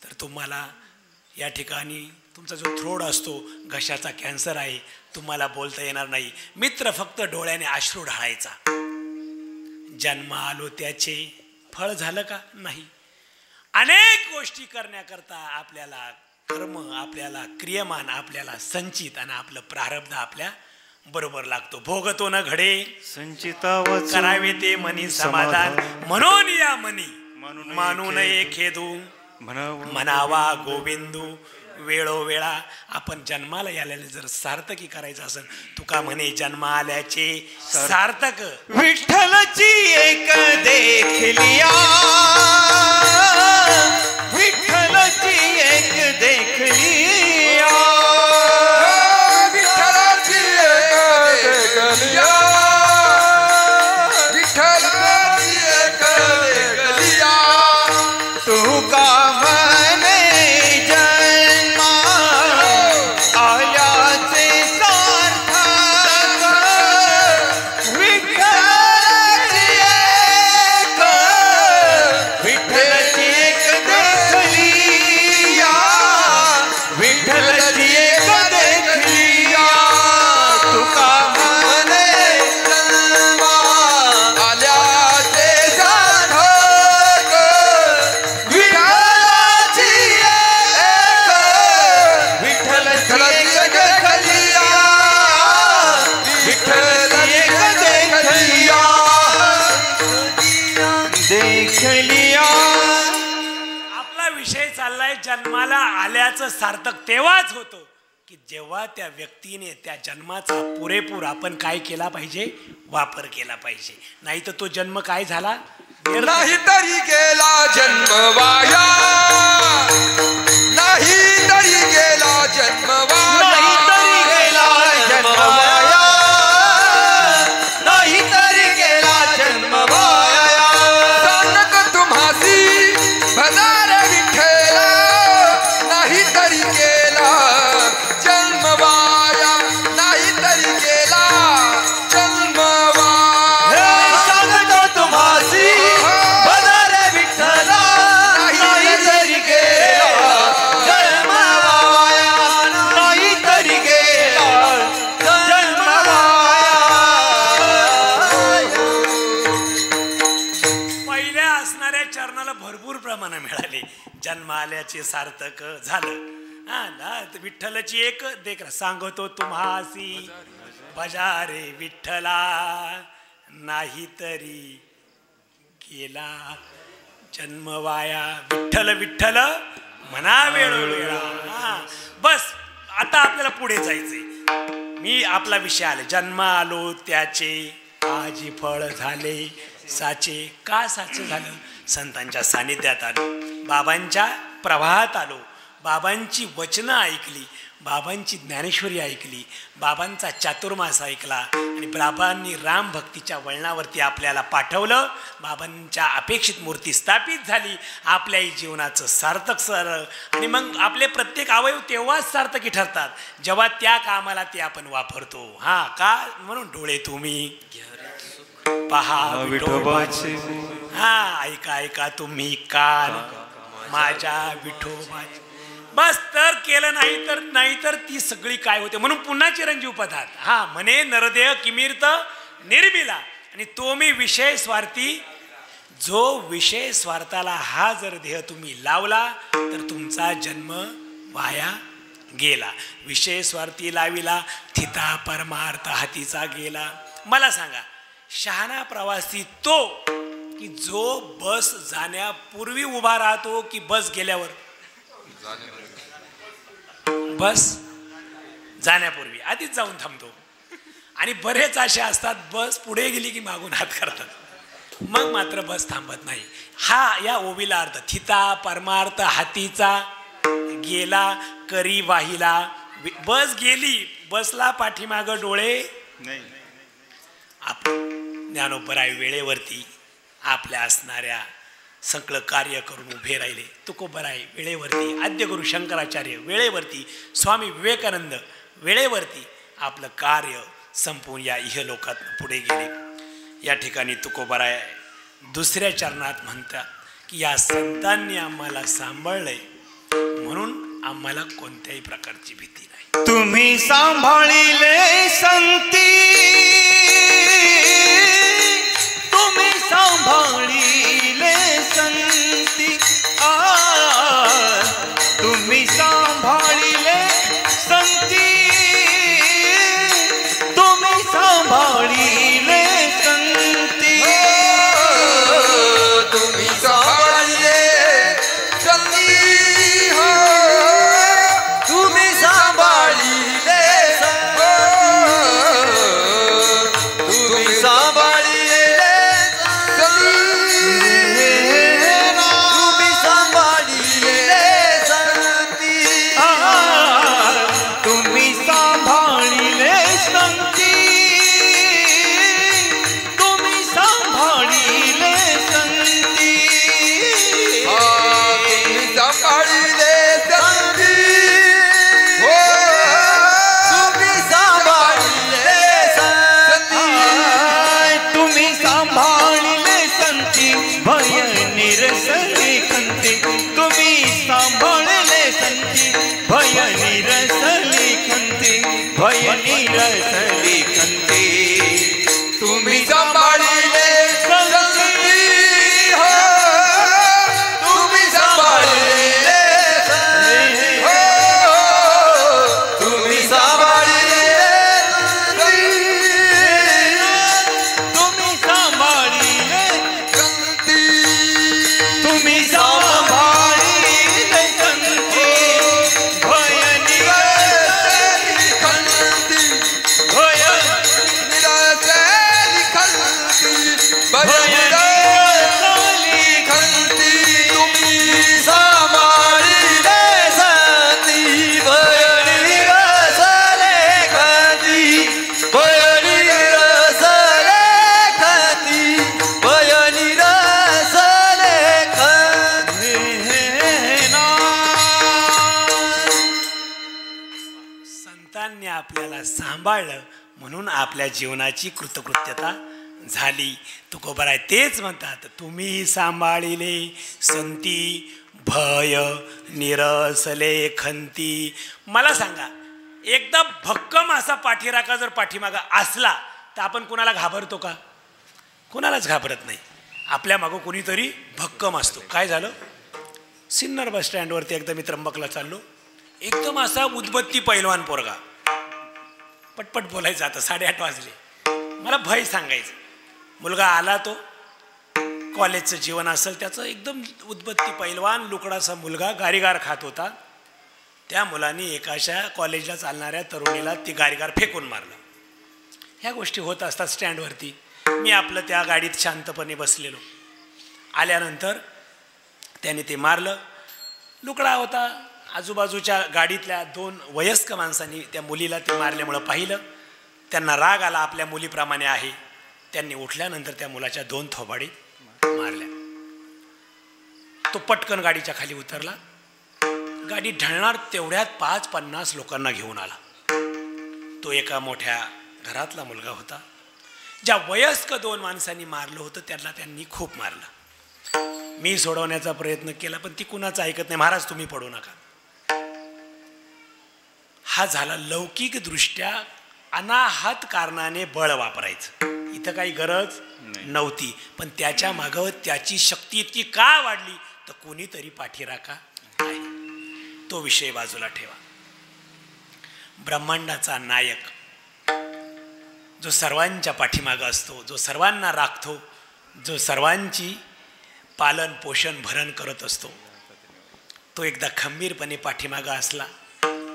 तर तुम्हाला या ठिकाणी तुमचा जो थ्रोड असतो, घशाचा कॅन्सर आहे, तुम्हाला बोलता येणार नाही. मित्र फक्त डोळ्याने अश्रू ढाळायचा. जन्म आलो त्याचे फळ झालं का, नाही. अनेक गोष्टी करण्याकरता आपल्याला कर्म, आपल्याला क्रियमान, आपल्याला संचित आणि आपलं प्रारब्ध आपल्या बरोबर लागतो. भोगतो न घडे संचितावच करावे ते मनी समाधान. म्हणून या मनी मानू नये खेदू, म्हणावा गोविंदू वेळोवेळा. आपण जन्माला आलेले जर सार्थकी करायचं असेल, तुका म्हणे जन्म आल्याचे सार्थक. विठ्ठलची एक देखलिया, विठ्ठलची एक देखलिया, विठ्ठलाची एक देखलिया, विठ्ठलाची एक देखलिया. तुका म्हणे जन्मा आल्याचे सार्थक. विठ्ठलाची एक, विठ्ठलाची एक देखलिया, विठ्ठलाची एक देखलिया. तुका म्हणे जन्मा आल्याचे सार्थक. विठ्ठलाची एक, विठ्ठलाची एक देखलिया, विठ्ठलाची एक देखलिया. देखलिया. आपला विषय चाललाय जन्माला आल्याचं सार्थक तेव्हाच होतं की जेव्हा त्या व्यक्तीने त्या जन्माचा पुरेपूर आपण काय केला पाहिजे, वापर केला पाहिजे. नाही तर तो जन्म काय झाला, व्यर्थ. नाही तरी गेला जन्म वाया, नाही तरी गेला जन्म नाही तरी गेला जन्म वाया, नाही तरी गेला जन्म वाया. सांगत तुम्हासी भजार विठ्ठला, नाही तरी गेला जन्म वाया, नाही तरी गेला जन्म वाया. सांगतो तुम्हासी बदर विठ्ठला, नाही तरी गेला जन्म वाया, नाही तरी गेला जन्म वाया. पहिल्या असणाऱ्या चरणाला भरपूर प्रमाण मिळाले. जन्म आल्याचे सार्थक झालं. हा ना, विठ्ठलाची एक देख सांगतो तुम्हासी बजारे विठ्ठला, नाही तरी गेला जन्म वाया. विठ्ठल विठ्ठल म्हणा वेळोवेळा. हा बस, आता आपल्याला पुढे जायचंय. मी आपला विषय आले, जन्म आलो त्याचे आजी फळ झाले साचे. का साचे झालं, संतांच्या सानिध्यात आलो, बाबांच्या प्रवाहात आलो, बाबांची वचनं ऐकली, बाबांची ज्ञानेश्वरी ऐकली, बाबांचा चातुर्मास ऐकला आणि बाबांनी राम भक्तीच्या वळणावरती आपल्याला पाठवलं. बाबांच्या अपेक्षित मूर्ती स्थापित झाली. आपल्याही जीवनाचं सार्थक सरळ आणि मग आपले प्रत्येक अवयव तेव्हाच सार्थकी ठरतात जेव्हा त्या कामाला ते आपण वापरतो. हा का म्हणून डोळे तुम्ही पहा विठोबाचे, हा ऐका ऐका तुम्ही कान माझ्या विठोबाचे. बस तर केलं नाही तर ती सगळी काय होते. म्हणून पुन्हा चिरंजीव पदात हा म्हणे नरदेह किमीर्त निर्मिला. आणि तो मी विषय स्वार्थी, जो विषय स्वार्थाला हा जर देह तुम्ही लावला तर तुमचा जन्म वाया गेला. विषय स्वार्थी लाविला थिता परमार्थ हातीचा गेला. मला सांगा शहाणा प्रवासी तो की जो बस जाण्यापूर्वी उभा राहतो की बस गेल्यावर? बस जाण्यापूर्वी आधीच जाऊन थांबतो. आणि बरेच असे असतात बस पुढे गेली की मागून हात करतात, मग मात्र बस थांबत नाही. हा या ओवीला अर्थ थिता परमार्थ हातीचा गेला करी वाहिला. बस गेली, बसला पाठीमाग डोळे नाही. आपण ज्ञानोबराय वेळेवरती आपल्या असणाऱ्या सगळं कार्य करून उभे राहिले. तुकोबराय वेळेवरती, आद्यगुरु शंकराचार्य वेळेवरती, स्वामी विवेकानंद वेळेवरती आपलं कार्य संपवून या इहलोकात पुढे गेले. या ठिकाणी तुकोबराय दुसऱ्या चरणात म्हणतात की या संतांनी आम्हाला सांभाळलंय म्हणून आम्हाला कोणत्याही प्रकारची भीती नाही. तुम्ही सांभाळिले संती, तुम्ही सांभाळिले संती, तुम्ही सांभाळिले संती, तुम्ही सांभाळिले संती, तुम्ही सांभाळिले संती, हो तुम्ही सांभाळिले तुम्ही सांभाळिले तुम्ही सांभाळिले संती, तुम्ही सांभाळिले संती, तुम्ही सांभाळिले संती, तुम्ही सांभाळिले संती, हो तुम्ही सांभाळिले संती, तुम्ही सांभाळिले संती, भय निरसले खंती, तुम्ही सांभाळले संती, भय निरसले खंती, भय निरसले खंती, तुम्ही सांभाळिले संती, हो तुम्ही सांभाळिले हो तुम्ही सांभाळिले तुम्ही सांभाळिले संती, तुम्ही सांभाळिले संती, भय निरसली खंती, भय निरसली खंती, भय भय निरसली निरसली खंती, तुम्ही सांभाळिले संती, भय निरसले खंती, भय निरसले खंती, भय निरसले खंती. संतांनी आपल्याला सांभाळलं म्हणून आपल्या जीवनाची कृतकृत्यता झाली. तुकोबराय तेच म्हणतात तुम्ही सांभाळिले संती, भय निरसले खंती. मला सांगा एकदा भक्कम असा पाठीराखा जर पाठीमागा असला तर आपण कुणाला घाबरतो का? कुणालाच घाबरत नाही. आपल्या मागं कोणीतरी भक्कम असतो. काय झालं, सिन्नर बस स्टँडवरती एकदा मी त्र्यंबकला चाललो, एकदम असा उदबत्ती पैलवान पोरगा, पटपट बोलायचं. आता 8:30 वाजले, मला भय सांगायचं. मुलगा आला, तो कॉलेजचं जीवन असेल त्याचं, एकदम उदबत्ती पैलवान लुकडाचा मुलगा गारीगार खात होता. त्या मुलांनी एका अशा कॉलेजला चालणाऱ्या तरुणीला ती गारीगार फेकून मारलं. ह्या गोष्टी होत असतात स्टँडवरती. मी आपलं त्या गाडीत शांतपणे बसलेलो. आल्यानंतर त्याने ते मारलं. लुकडा होता, आजूबाजूच्या गाडीतल्या 2 वयस्क माणसांनी त्या मुलीला ते मारल्यामुळं पाहिलं. त्यांना राग आला, आपल्या मुलीप्रमाणे आहे. त्यांनी उठल्यानंतर त्या मुलाच्या 2 थोबाडी मारल्या. तो पटकन गाडीच्या खाली उतरला. गाडी ढळणार तेवढ्यात 5-50 लोकांना घेऊन आला. तो एका मोठ्या घरातला मुलगा होता. ज्या वयस्क 2 माणसांनी मारलं होतं त्यांना त्यांनी खूप मारलं. मी सोडवण्याचा प्रयत्न केला पण ती कुणाचं ऐकत नाही. महाराज तुम्ही पडू नका. हा झाला लौकिक दृष्ट्या अनाहत कारणाने बळ वापरायचं. इथं काही गरज नव्हती पण त्याच्या मागं त्याची शक्ती इतकी का वाढली तर कोणीतरी पाठीराखा आहे. तो विषय बाजूला ठेवा. ब्रह्मांडाचा नायक जो सर्वांच्या पाठीमागं असतो, जो सर्वांना राखतो, जो सर्वांची पालन पोषण भरण करत असतो, तो एकदा खंबीरपणे पाठीमागं असला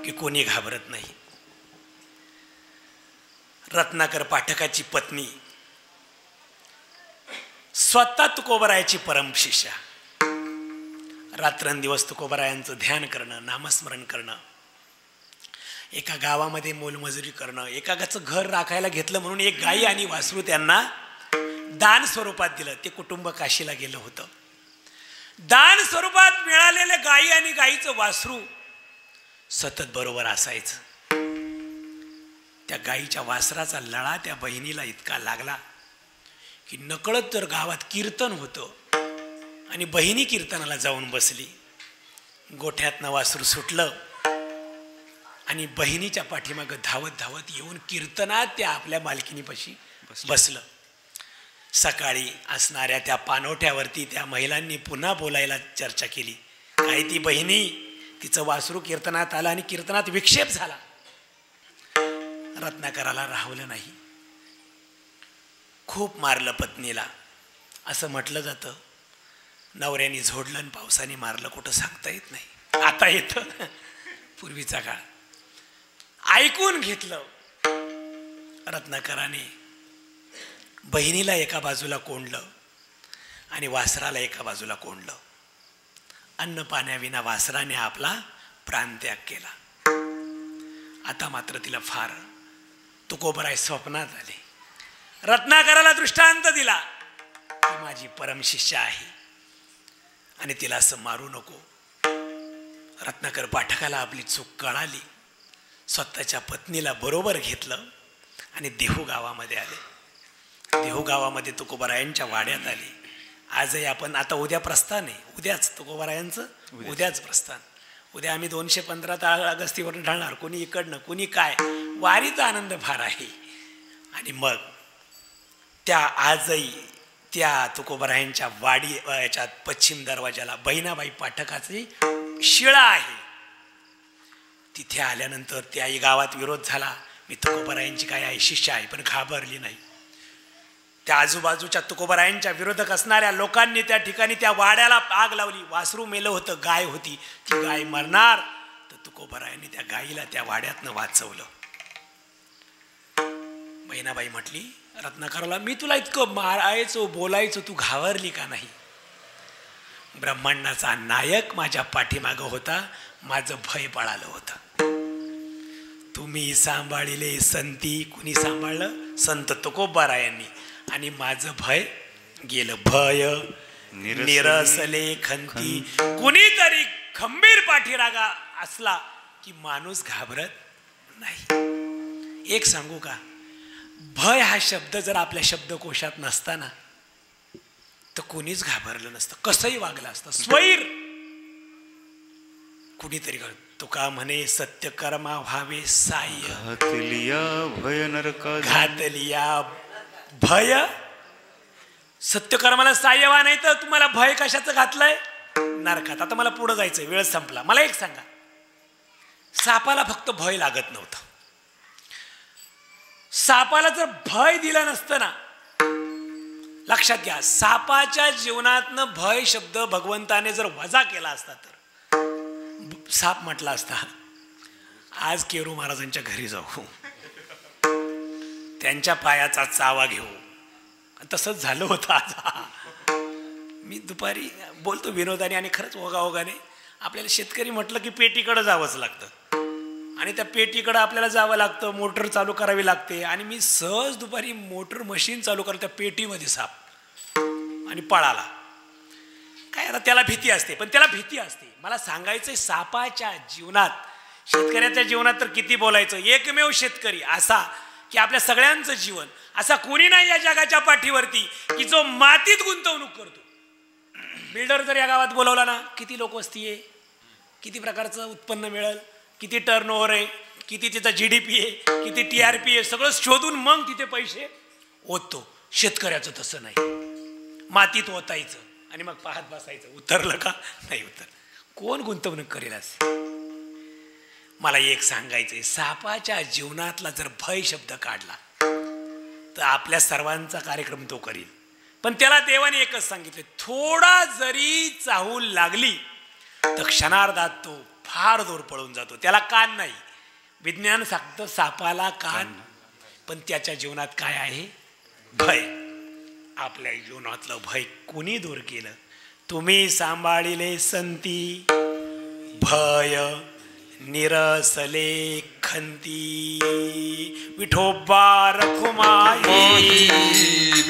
की कोणी घाबरत नाही. रत्नाकर पाठकाची पत्नी स्वतः तुकोबरायाची परम शिष्या. रात्रंदिवस तुकोबरायांचं ध्यान करणं, नामस्मरण करणं, एका गावामध्ये मोलमजुरी करणं. एकाचं घर राखायला घेतलं म्हणून एक गाई आणि वासरू त्यांना दान स्वरूपात दिलं. ते कुटुंब काशीला गेलं होतं. दान स्वरूपात मिळालेले गाई आणि गाईचं वासरू सतत बरोबर असायचं. त्या गाईच्या वासराचा लळा त्या बहिणीला इतका लागला की नकळत तर गावात कीर्तन होतं आणि बहिणी कीर्तनाला जाऊन बसली. गोठ्यातनं वासरू सुटलं आणि बहिणीच्या पाठीमागं धावत धावत येऊन कीर्तनात त्या आपल्या मालकिनीपाशी बसलं. सकाळी असणाऱ्या त्या पानोठ्यावरती त्या महिलांनी पुन्हा बोलायला चर्चा केली. काय ती बहिणी, तिचं वासरू कीर्तनात आलं आणि कीर्तनात विक्षेप झाला. रत्नाकराला राहवलं नाही. खूप मारलं पत्नीला. असं म्हटलं जातं नवऱ्याने झोडलं आणि पावसाने मारलं. कुठं सांगता येत नाही. आता येतं पूर्वीचा काळ. ऐकून घेतलं. रत्नाकराने बहिणीला एका बाजूला कोंडलं आणि वासराला एका बाजूला कोंडलं. अन्न पाण्याविना वासराने आपला प्राणत्याग केला. आता मात्र तिला फार तुकोबराय स्वप्नात आले. रत्नाकराला दृष्टांत दिला ती माझी परम शिष्य आहे आणि तिला असं मारू नको. रत्नाकर पाठकाला आपली चूक कळाली. स्वतःच्या पत्नीला बरोबर घेतलं आणि देहू गावामध्ये आले. देहू गावामध्ये तुकोबरायांच्या वाड्यात आले. आजही आपण आता उद्या प्रस्थान आहे. उद्याच तुकोबरायांचं उद्याच प्रस्थान. उद्या आम्ही 215 अगस्तीवरून ढळणार. कोणी इकडनं कोणी काय. वारीचा आनंद फार आहे. आणि मग त्या आजही त्या तुकोबरायांच्या वाडी याच्यात पश्चिम दरवाजाला बहिणाबाई पाठकाची शिळा आहे. तिथे आल्यानंतर त्याही गावात विरोध झाला. मी तुकोबरायांची काय आहे शिष्य आहे पण घाबरली नाही. त्या आजूबाजूच्या तुकोबरायांच्या विरोधक असणाऱ्या लोकांनी त्या ठिकाणी त्या वाड्याला आग लावली. वासरू मेलं होतं, गाय होती. ती गाय मरणार तर तुकोबरायांनी त्या गायीला त्या वाड्यातनं वाचवलं. बहिणाबाई म्हटली रत्नाकराला मी तुला इतकं मारायचो बोलायचो तू घाबरली का नाही. ब्रह्मांडाचा नायक माझ्या पाठीमागं होता. माझं भय पळालं होतं. तुम्ही सांभाळिले संती. कुणी सांभाळलं? संत तुकोबरायांनी. आणि माझं भय गेलं. भय निरसले खंती. कुणीतरी खंबीर पाठीरागा असला की माणूस घाबरत नाही. एक सांगू का, भय हा शब्द जर आपल्या शब्दकोशात नसताना तर कोणीच घाबरलं नसतं. कसंही वागलं असतं. स्वैर कुणीतरी तुका म्हणे सत्यकर्मा व्हावे साह्य. घातलिया भय नरका. घातलिया भय. सत्यकर्माला साह्य व्हा नाही तर तुम्हाला भय कशाचं घातलंय? नरकात. आता मला पुढे जायचंय, वेळ संपला. मला एक सांगा, सापाला फक्त भय लागत नव्हतं. सापाला जर भय दिलं नसतं ना, लक्षात घ्या, सापाच्या जीवनातनं भय शब्द भगवंताने जर वजा केला असता तर साप म्हटला असता आज केरू महाराजांच्या घरी जाऊ, त्यांच्या पायाचा चावा घेऊ. तसंच झालं होतं. आज मी दुपारी बोलतो विनोदाने आणि खरंच ओगाओगाने आपल्याला शेतकरी म्हटलं की पेटीकडे जावंच लागतं आणि त्या पेटीकडे आपल्याला जावं लागतं, मोटर चालू करावी लागते. आणि मी सहज दुपारी मोटर मशीन चालू करतो, त्या पेटीमध्ये साप आणि पळाला. काय आता त्याला भीती असते, पण त्याला भीती असते. मला सांगायचंय सापाच्या जीवनात, शेतकऱ्याच्या जीवनात तर किती बोलायचं. एकमेव शेतकरी असा की आपल्या सगळ्यांचं जीवन असा कोणी नाही या जगाच्या पाठीवरती की जो मातीत गुंतवणूक करतो. बिल्डर जर या गावात बोलवला ना, किती लोकवस्ती आहे, किती प्रकारचं उत्पन्न मिळेल, किती टर्नओव्हर आहे, किती तिचा GDP आहे, किती TRP आहे, सगळं शोधून मग तिथे पैसे ओततो. शेतकऱ्याचं तसं नाही, मातीत ओतायचं आणि मग पाहत बसायचं उतरलं का नाही उतर. कोण गुंतवणूक करेल असे. मला एक सांगायचंय, सापाच्या जीवनातला जर भय शब्द काढला तर आपल्या सर्वांचा कार्यक्रम तो करील. पण त्याला देवाने एकच सांगितले, थोडा जरी चाहूल लागली तर क्षणार्धात तो फार दूर पळून जातो. त्याला कान नाही. विज्ञान सांगतं सापाला कान, पण त्याच्या जीवनात काय आहे? भय. आपल्या जीवनातलं भय कोणी दूर केलं? तुम्ही सांभाळिले संती भय निरसले खंती. विठोबा रखुमाई,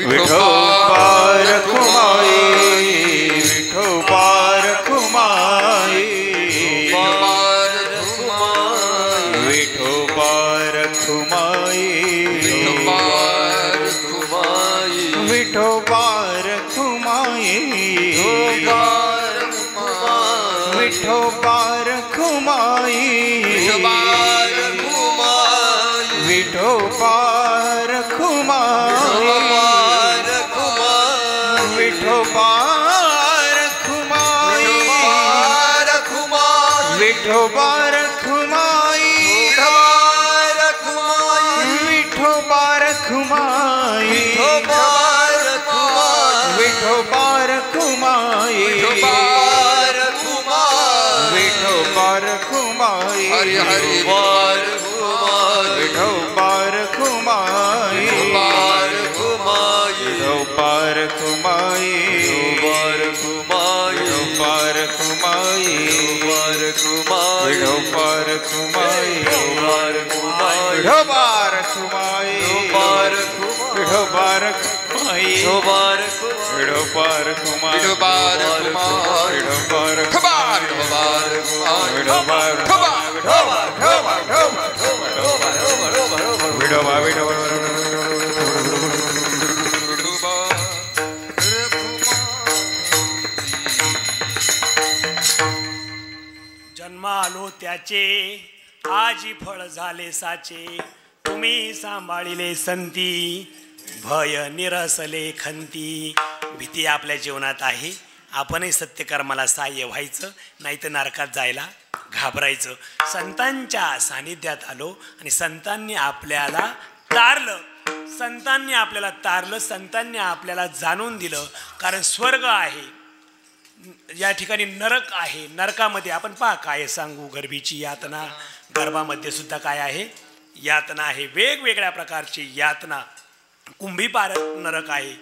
विठोबा रखुमाई, विठोबा रखुमाई, विठोबा रखुमाई, विठोबा रखुमाई, विठोबा रखुमाई, विठोबा रखुमाई, विठोबा रखुमाई, विठोबा रखुमाई, विठोबा रखुमाई, विठोबा रखुमाई, विठोबा रखुमाई, हरि हरि विठोबा रखुमाई, विठोबा रखुमाई, विठोबा रखुमाई, विठोबा रखुमाई, विठोबा रखुमाई, विठोबा रखुमाई, विठोबा रखुमाई, जन्म आलो त्याचे आजी फळ झाले साचे. तुम्ही सांभाळिले संती भय निरसले खंती. भीती आपल्या जीवनात आहे. आपणही सत्यकर्माला सहाय्य व्हायचं, नाही तर नरकात जायला घाबरायचं. संतांच्या सानिध्यात आलो आणि संतांनी आपल्याला तारलं, संतांनी आपल्याला तारलं, संतांनी आपल्याला जाणून दिलं. कारण स्वर्ग आहे, या ठिकाणी नरक आहे. नरकामध्ये आपण पहा काय सांगू, गर्भीची यातना, गर्भामध्ये सुद्धा काय आहे? यातना आहे. वेगवेगळ्या प्रकारची यातना. कुंभीपारक नरक आहे,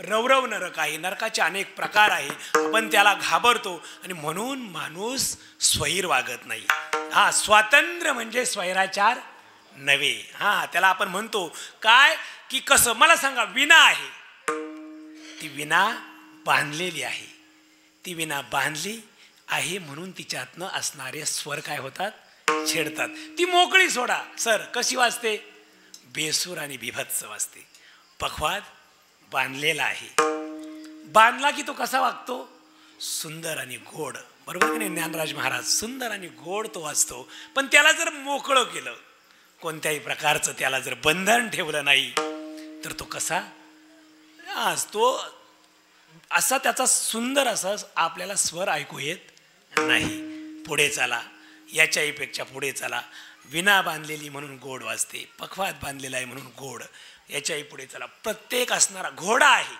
रवरव नरक आहे. नरकाचे अनेक प्रकार आहे. आपण त्याला घाबरतो आणि म्हणून माणूस स्वैर वागत नाही. हा, स्वातंत्र्य म्हणजे स्वैराचार नव्हे. हा, त्याला आपण म्हणतो काय की कसं. मला सांगा, विना आहे, ती विना बांधलेली आहे. ती विना बांधली आहे म्हणून तिच्यातनं असणारे स्वर काय होतात? छेडतात. ती मोकळी सोडा सर, कशी वाजते? बेसूर आणि बिभत्स वाजते. पखवाद बांधलेला आहे. बांधला की तो कसा वागतो? सुंदर आणि गोड. बरोबर की नाही ज्ञानराज महाराज? सुंदर आणि गोड तो वाजतो. पण त्याला जर मोकळं केलं, कोणत्याही प्रकारचं त्याला जर बंधन ठेवलं नाही, तर तो कसा असतो? असा त्याचा सुंदर असा आपल्याला स्वर ऐकू येत नाही. पुढे चला, याच्याही पेक्षा पुढे चला. विना बांधलेली म्हणून गोड वाजते, पखवाद बांधलेला आहे म्हणून गोड. याच्याही पुढे चला. प्रत्येक असणारा घोडा आहे,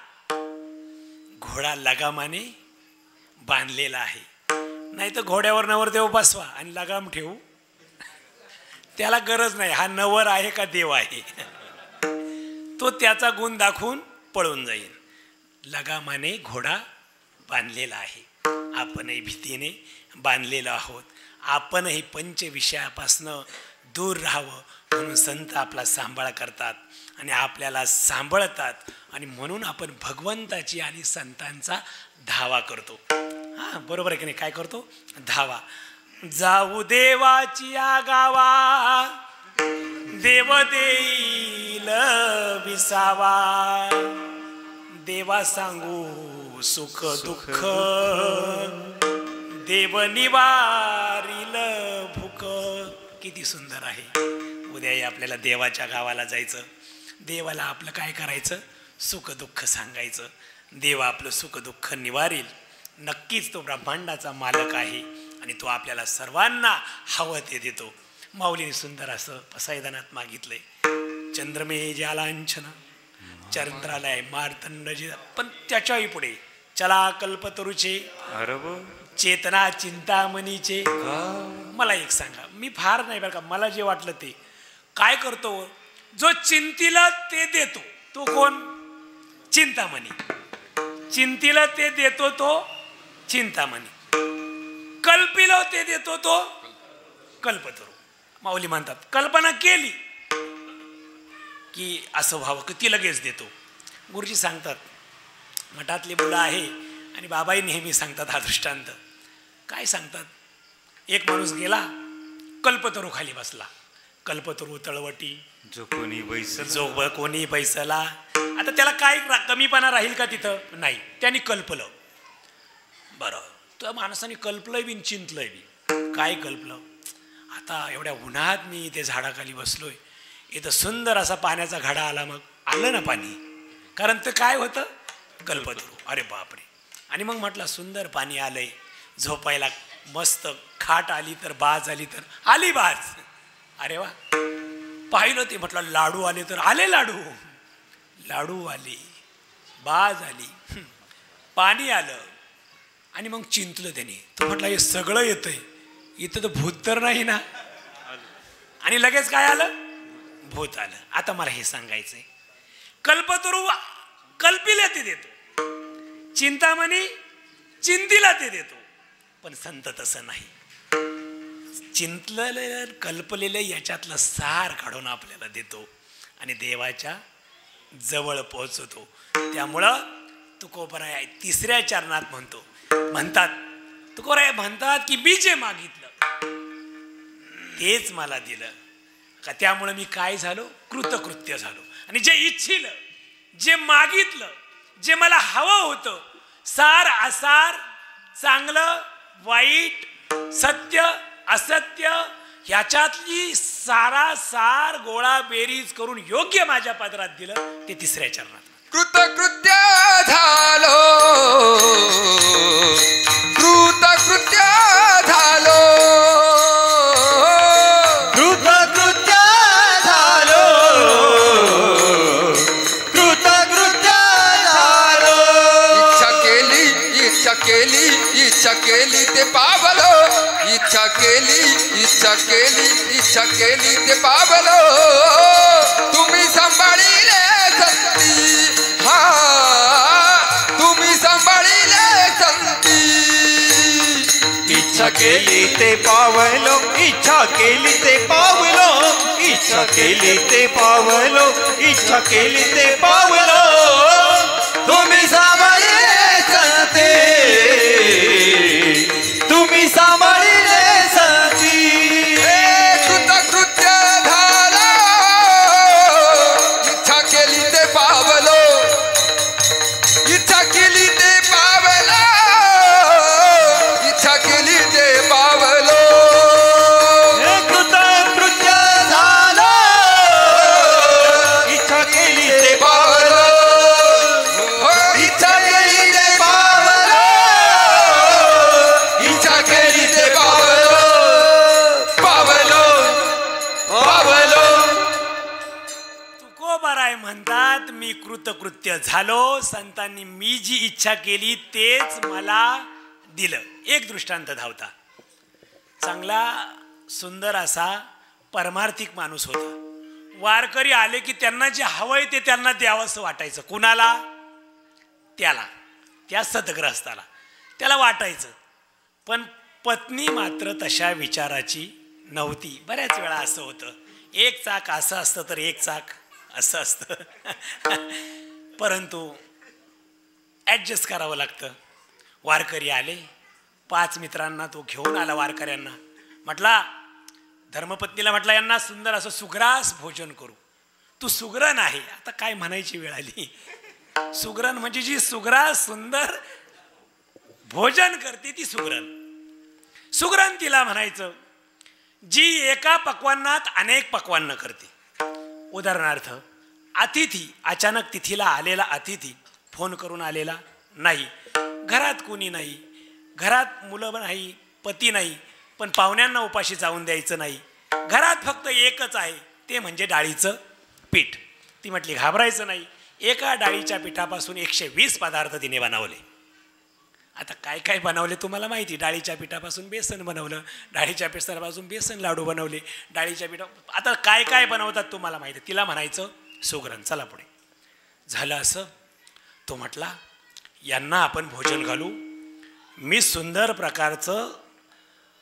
घोडा लगामाने बांधलेला आहे. नाही तर घोड्यावर नवरदेव बसवा आणि लगाम ठेवू, त्याला गरज नाही. हा नवर आहे का देव आहे? तो त्याचा गुण दाखवून पळून जाईल. लगामाने घोडा बांधलेला आहे. आपणही भीतीने बांधलेलो आहोत. आपणही पंच विषयापासनं दूर राहावं म्हणून संत आपला सांभाळ करतात आणि आपल्याला सांभाळतात आणि म्हणून आपण भगवंताची आणि संतांचा धावा करतो. हां, बरोबर आहे की नाही? काय करतो? धावा. जाऊ देवाची गावा, देव देईल विसावा, देवा सांगू सुख दुःख, देव निवारील भूक. किती सुंदर आहे. उद्याही आपल्याला देवाच्या गावाला जायचं, देवाला आपलं काय करायचं? सुख दुःख सांगायचं. देव आपलं सुख दुःख निवारील. नक्कीच तो ब्रह्मांडाचा मालक आहे आणि तो आपल्याला सर्वांना हवं ते देतो. माऊलीने सुंदर असं पसायदानात मागितलंय, चंद्रमे जालांछन चंद्रालय मार्तंडजी. पण त्याच्याही पुढे चला कल्पतरूचे, चेतना चिंतामणीचे. मला एक सांगा, मी फार नाही बरं का, मला जे वाटलं ते काय करतो? जो चिंतीला ते देतो तो कोण? चिंतामणी. चिंतीला ते देतो तो चिंतामणी. कल्पिला ते देतो तो कल्पतरू. माऊली म्हणतात कल्पना केली की असं व्हावं की ती लगेच देतो. गुरुजी सांगतात, मठातली मुलं आहे आणि बाबाही नेहमी सांगतात हा दृष्टांत. काय सांगतात? एक माणूस गेला, कल्पतरू खाली बसला. कल्पतरू तळवटी, जो कोणी बैसला. आता त्याला काय कमीपणा राहील का तिथं? नाही. त्यांनी कल्पलं. बरं, त्या माणसाने कल्पलंय बी चिंतलंय बी. काय कल्पलं? आता एवढ्या उन्हात मी इथे झाडाखाली बसलोय, इथं सुंदर असा पाण्याचा घडा आला. मग आलं ना पाणी, कारण ते काय होतं? कल्पतरू. अरे बापरे. आणि मग म्हटलं सुंदर पाणी आलंय, झोपायला मस्त खाट आली तर बाज आली तर आली बाज. अरे वा. पाहिलं ते, म्हटलं लाडू आले तर आले लाडू. लाडू आले, बाज आली, पाणी आलं. आणि मग चिंतलं त्याने. तो म्हटलं हे सगळं येतंय, इथं तर भूत तर नाही ना. आणि लगेच काय आलं? भूत आलं. आता मला हे सांगायचंय, कल्पतरू कल्पिले ते देतो, चिंतामणी चिंतीला ते देतो. पण संत तसं नाही. चिंतलेलं कल्पलेलं याच्यातलं सार काढून आपल्याला देतो आणि देवाच्या जवळ पोहोचवतो. त्यामुळं तुकोबराय तिसऱ्या चरणात तुकोबराय म्हणतात की मी जे मागितलं तेच मला दिलं का, त्यामुळं मी काय झालो? कृतकृत्य झालो. आणि जे इच्छिलं, जे मागितलं, जे मला हवं होतं, सार असार, चांगलं वाईट, सत्य असत्य, ह्याच्यातली सारासार गोळा बेरीज करून योग्य माझ्या पदरात दिलं. ते तिसऱ्या चरणात. कृतकृत्य झालो, कृतकृत्य झालो, कृतकृत्य झालो, कृतकृत्य झालो. इच्छा केली, इच्छा केली, इच्छा केली ते पावलो. इच्छा केली, इच्छा केली, इच्छा केली ते पावलो. तुम्ही सांभाळिले संती, हा तुम्ही सांभाळिले संती. इच्छा केली ते पावलो, इच्छा केली ते पावलो, इच्छा केली ते पावलो, इच्छा केली ते पावलो. तुम्ही सांभाळिले संते, तुम्ही सांभाळिले संती. कृतकृत्य झालो, इच्छा केली ते पावलो, इच्छा केली ते पावलो, इच्छा केली ते पावलो. कृतकृत्य झालो, इच्छा केली ते पावलो, इच्छा केली ते पावलो, इच्छा केली ते पावलो, पावलो, पावलो. तुकोबराय म्हणतात मी कृतकृत्य झालो. संतांनी मी जी इच्छा केली तेच मला दिलं. एक दृष्टांत धावता. चांगला सुंदर असा परमार्थिक माणूस होता. वारकरी आले की त्यांना जे हवंय ते त्यांना द्यावंसं वाटायचं. कुणाला? त्याला, त्या सतग्रस्ताला त्याला वाटायचं पण पत्नी मात्र तशा विचाराची नव्हती. बऱ्याच वेळा असं होतं, एक चाक असं असतं तर एक चाक असं असतं. परंतु ॲडजस्ट करावं लागतं. वारकरी आले, 5 मित्रांना तो घेऊन आला वारकऱ्यांना. म्हटला, धर्मपत्नीला म्हटला, यांना सुंदर असं सुग्रास भोजन करू. तू सुग्रण आहे, आता काय म्हणायची वेळ आली. सुग्रण म्हणजे जी सुग्रास सुंदर भोजन करते ती सुग्रण. सुग्रण तिला म्हणायचं जी एका पक्वान्नात अनेक पक्वान्न करते. उदाहरणार्थ, अतिथी, अचानक तिथीला आलेला अतिथी, फोन करून आलेला नाही, घरात कोणी नाही, घरात मुलं नाही, पती नाही, पण पाहुण्यांना उपाशी जाऊन द्यायचं नाही, घरात फक्त एकच आहे, ते म्हणजे डाळीचं पीठ. ती म्हटली घाबरायचं नाही. एका डाळीच्या पिठापासून 120 पदार्थ तिने बनवले. आता काय काय बनवले तुम्हाला माहिती. डाळीच्या पिठापासून बेसन बनवलं, डाळीच्या पिठापासून बेसन लाडू बनवले, डाळीच्या पिठा, आता काय काय बनवतात तुम्हाला माहिती. तिला म्हणायचं सुग्रण. चला पुढे. झालं असं, तो म्हटला यांना आपण भोजन घालू, मी सुंदर प्रकारचं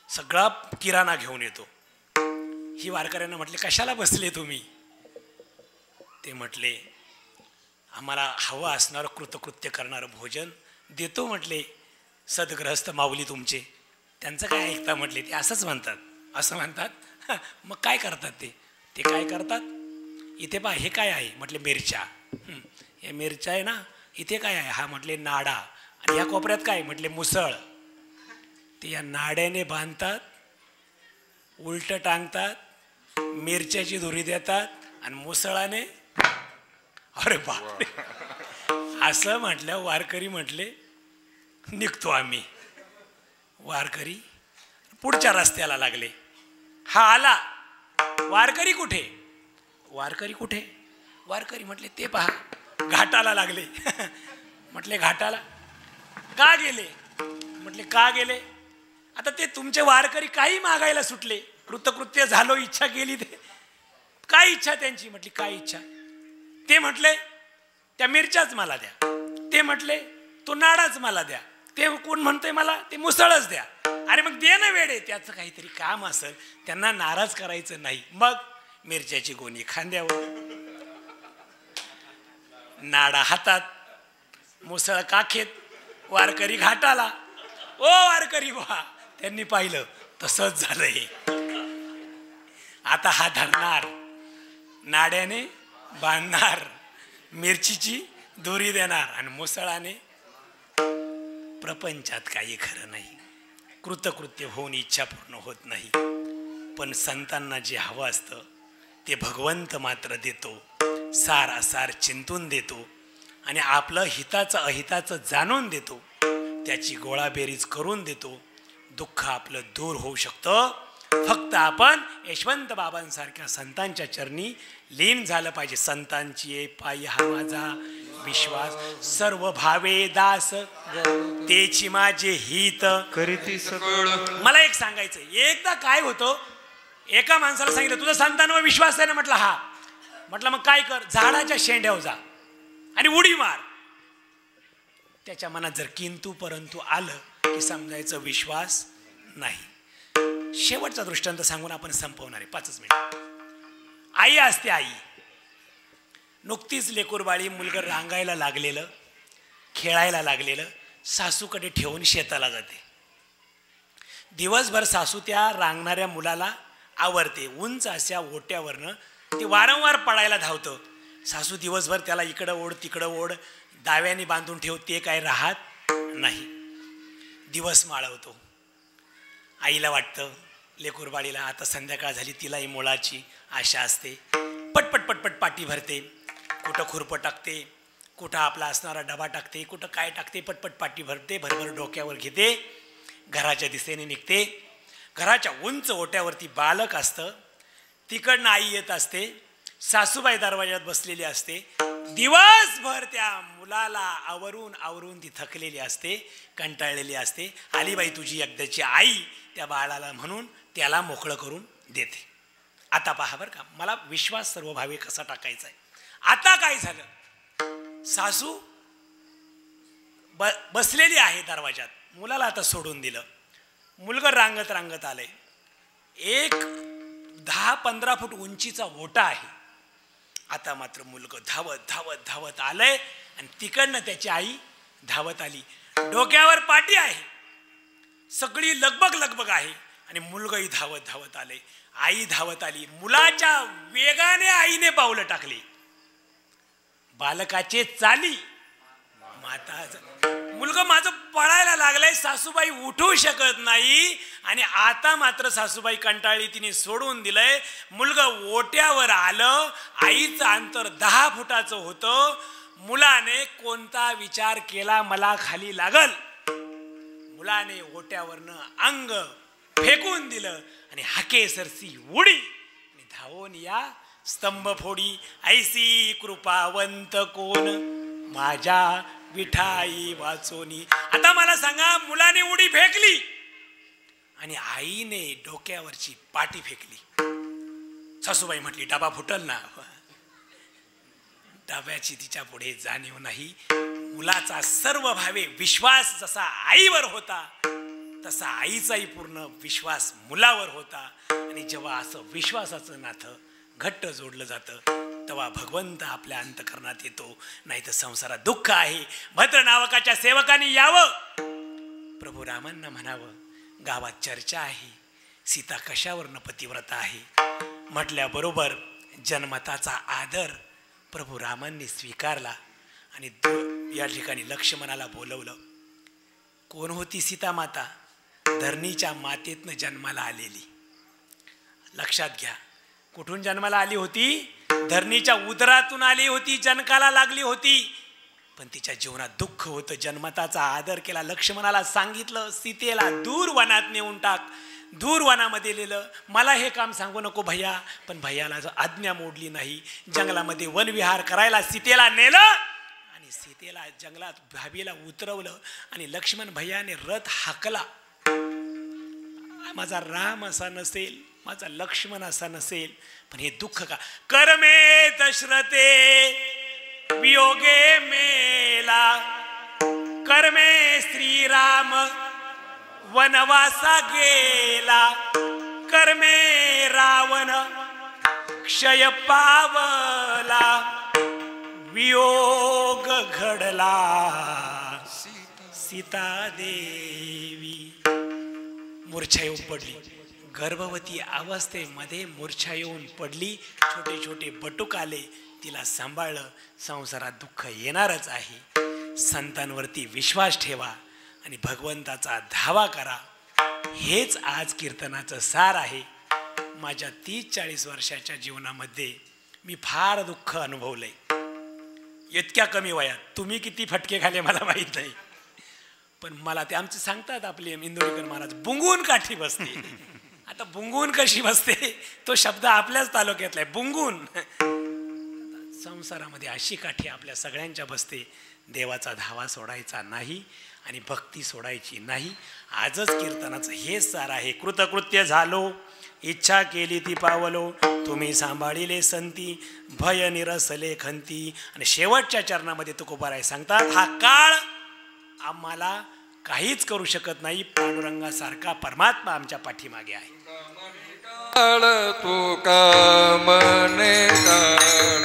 सगळा किराणा घेऊन येतो. ही वारकऱ्यांना म्हटले कशाला बसले तुम्ही. ते म्हटले आम्हाला हवं असणारं कृतकृत्य करणारं भोजन देतो. म्हटले सद्गृहस्थ माऊली तुमचे. त्यांचं काय ऐकता म्हटले, ते असंच म्हणतात. असं म्हणतात. मग काय करतात ते काय करतात. इथे पहा हे काय आहे म्हटले मिरच्या. हे मिरच्या आहे ना. इथे काय आहे, हा म्हटले नाडा. आणि ह्या कोपऱ्यात काय म्हटले मुसळ. ते या नाड्याने बांधतात, उलट टांगतात, मिरच्याची धुरी देतात आणि मुसळाने, अरे बाप, असं म्हटलं. वारकरी म्हटले निघतो आम्ही. वारकरी पुढच्या रस्त्याला लागले. हा आला. वारकरी कुठे, वारकरी कुठे. वारकरी म्हटले ते पहा घाटाला लागले. म्हटले घाटाला का गेले. म्हटले का गेले. आता ते तुमचे वारकरी काही मागायला सुटले, कृतकृत्य झालो, इच्छा केली. ते काय इच्छा त्यांची. म्हटली काय इच्छा. ते म्हटले त्या मिरच्याच मला द्या. ते म्हटले तो नाडाच मला द्या. ते कोण म्हणतंय मला ते मुसळच द्या. अरे मग दे ना वेडे, त्याचं काहीतरी काम असेल, त्यांना नाराज करायचं नाही. मग मिरच्याची गोणी खांद्यावर, नाडा हातात, मुसळ काखेत, वारकरी घाटाला. ओ वारकरी वा, त्यांनी पाहिलं तसंच झालंय. आता हा धरणार, नाड्याने बांधणार, मिरचीची दोरी देणार आणि मुसळाने. प्रपंचात काही खरं नाही. कृतकृत्य होऊन इच्छा पूर्ण होत नाही. पण संतांना जे हवं असतं ते भगवंत मात्र देतो. सार असार चिंतून देतो आणि आपलं हिताचं अहिताचं जाणून देतो. त्याची गोळाबेरीज करून देतो. दुःख आपलं दूर होऊ शकतं. फक्त आपण यशवंत बाबांसारख्या संतांच्या चरणी लीन झालं पाहिजे. संतांची पायी हा माझा विश्वास, सर्व भावे दास तेची माझे हित करीती सकळ. मला एक सांगायचं, एकदा काय होतं, एका माणसाला सांगितलं तुझा संतांवर विश्वास आहे ना. म्हटलं हा. म्हटलं मग काय कर, झाडाच्या शेंड्यावर जा आणि उडी मार. त्याच्या मनात जर किंतु परंतु आलं की समजायचं विश्वास नाही. शेवटचा दृष्टांत सांगून आपण संपवणार आहे. 5 मिनिट. आई असते आई. नुकतीच लेकूरबाळी, मुलगा रांगायला लागलेलं, खेळायला लागलेलं, सासूकडे ठेवून शेताला जाते. दिवसभर सासू त्या रांगणाऱ्या मुलाला आवरते. उंच अशा ओट्यावरनं ते वारंवार पडायला धावतं. सासू दिवसभर त्याला इकडं ओढ तिकडं ओढ, दाव्याने बांधून ठेव, ते काय राहत नाही. दिवस माळवतो. आईला वाटतं लेकूरबाळीला आता संध्याकाळ झाली, तिलाही मुलाची आशा असते. पटपट पटपट पाटी भरते, कुठं खुरपं टाकते, कुठं आपला असणारा डबा टाकते, कुठं काय टाकते, पटपट पाटी भरते, भरभर डोक्यावर घेते, घराच्या दिशेने निघते. घराच्या उंच ओट्यावरती बालक असतं. तिकडनं आई येत असते. सासूबाई दरवाज्यात बसलेली असते. दिवसभर त्या मुलाला आवरून आवरून ती थकलेली असते, कंटाळलेली असते. आली बाई तुझी एकदाची आई, त्या बाळाला म्हणून त्याला मोकळं करून देते. आता पहा बरं का, मला विश्वास सर्व भावे कसा टाकायचा आहे. आता काय झालं, सासू बसलेली आहे दरवाजात, मुलाला आता सोडून दिलं. मुलगा रांगत रांगत आलंय. एक 10-15 फूट उंचीचा ओटा आहे. आता मात्र मुलगा धावत धावत धावत आलंय आणि तिकडनं त्याची आई धावत आली. डोक्यावर पाटी आहे, सगळी लगबग लगबग आहे आणि मुलगाही धावत धावत आले. आई धावत आली. मुलाच्या वेगाने आईने पावलं टाकली. बालकाचे चाली माता. मुलगा माझं पळायला लागलाय, सासूबाई उठू शकत नाही आणि आता मात्र सासूबाई कंटाळली, तिने सोडून दिलंय. मुलगा ओट्यावर आलं. आईचं अंतर 10 फुटाचं होतं. मुलाने कोणता विचार केला मला खाली लागल. मुलाने ओट्यावरनं अंग फेकून दिलं आणि हाके सरसी उडी आणि धावून या स्तंभ फोडी. ऐसी कृपावंत कोण माझ्या विठाई वाचोनी. आता मला सांगा, मुलाने उडी फेकली आणि आईने डोक्यावरची पाटी फेकली. सासूबाई म्हटली डबा फुटल ना. डब्याची तिच्या पुढे जाणीव नाही. मुलाचा सर्व भावे विश्वास जसा आईवर होता तसा आईचाही पूर्ण विश्वास मुलावर होता. आणि जेव्हा असं विश्वासाचं नातं घट्ट जोडलं जातं तेव्हा भगवंत आपल्या अंतःकरणात येतो. नाही तर संसारात दुःख आहे. भद्र नावकाच्या सेवकांनी यावं, प्रभू रामांना म्हणावं गावात चर्चा आहे, सीता कशावरनं पतिव्रता आहे. म्हटल्याबरोबर जन्मताचा आदर प्रभू रामांनी स्वीकारला आणि या ठिकाणी लक्ष्मणाला बोलवलं. कोण होती सीता माता? धरणीच्या मातेतनं जन्माला आलेली. लक्षात घ्या, कुठून जन्माला आली होती? धरणीच्या उदरातून आली होती, जनकाला लागली होती. पण तिच्या जीवनात दुःख होतं. जन्मताचा आदर केला. लक्ष्मणाला सांगितलं सीतेला दूर वनात नेऊन टाक. दूर वनामध्ये लिहिलं. मला हे काम सांगू नको भैया. पण भैयाला आज्ञा मोडली नाही. जंगलामध्ये वनविहार करायला सीतेला नेलं आणि सीतेला जंगलात भाभीला उतरवलं आणि लक्ष्मण भैयाने रथ हाकला. माझा राम असा नसेल, माझा लक्ष्मण असा नसेल, पण हे दुःख का? कर्मे दशरथे वियोगे मेला, कर्मे श्रीराम वनवासा गेला, कर्मे रावण क्षय पावला, वियोग घडला सीता देवी. मूर्छा येऊन पडली. गर्भवती अवस्थेमध्ये मूर्छा येऊन पडली. छोटे छोटे बटूक आले. तिला सांभाळलं. संसारात दुःख येणारच आहे. संतांवरती विश्वास ठेवा आणि भगवंताचा धावा करा. हेच आज कीर्तनाचं सार आहे. माझ्या 30-40 वर्षाच्या जीवनामध्ये मी फार दुःख अनुभवलंय. इतक्या कमी वयात. तुम्ही किती फटके खाले मला माहीत नाही, पण मला ते आमचे सांगतात आपले इंदोरीकर महाराज, बुंगून काठी बसते. आता बुंगून कशी बसते तो शब्द आपल्याच तालुक्यातला आहे. बुंगून. संसारामध्ये अशी काठी आपल्या सगळ्यांच्या बसते. देवाचा धावा सोडायचा नाही आणि भक्ती सोडायची नाही. आजच कीर्तनाचं हेच सार आहे. कृतकृत्य झालो, इच्छा केली ती पावलो, तुम्ही सांभाळिले संती, भय निरसले खंती. आणि शेवटच्या चरणामध्ये तुकोबाराय सांगतात, हा काळ आम्हाला काहीच करू शकत नाही. पांडुरंगासारखा परमात्मा आमच्या पाठीमागे आहे. काळ तुका मने काळ,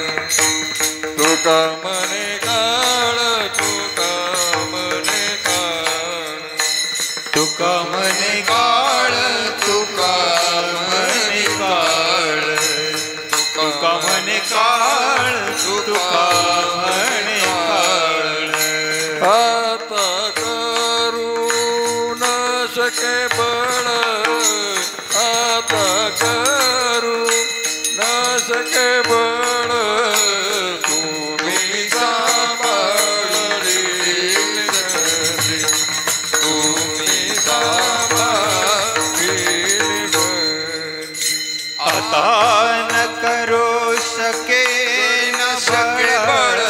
तुका मने काळ, तुका मने काळ, तुका मने काळ, तुका मने काळ, तुका मने काळ, तुका मने काळ. आता करू न शके बळ, आता करू न शके बळ, तुम्ही सांभाळली नदी, तुम्ही सांभाळली नदी. आता न करू शके न शके बळ,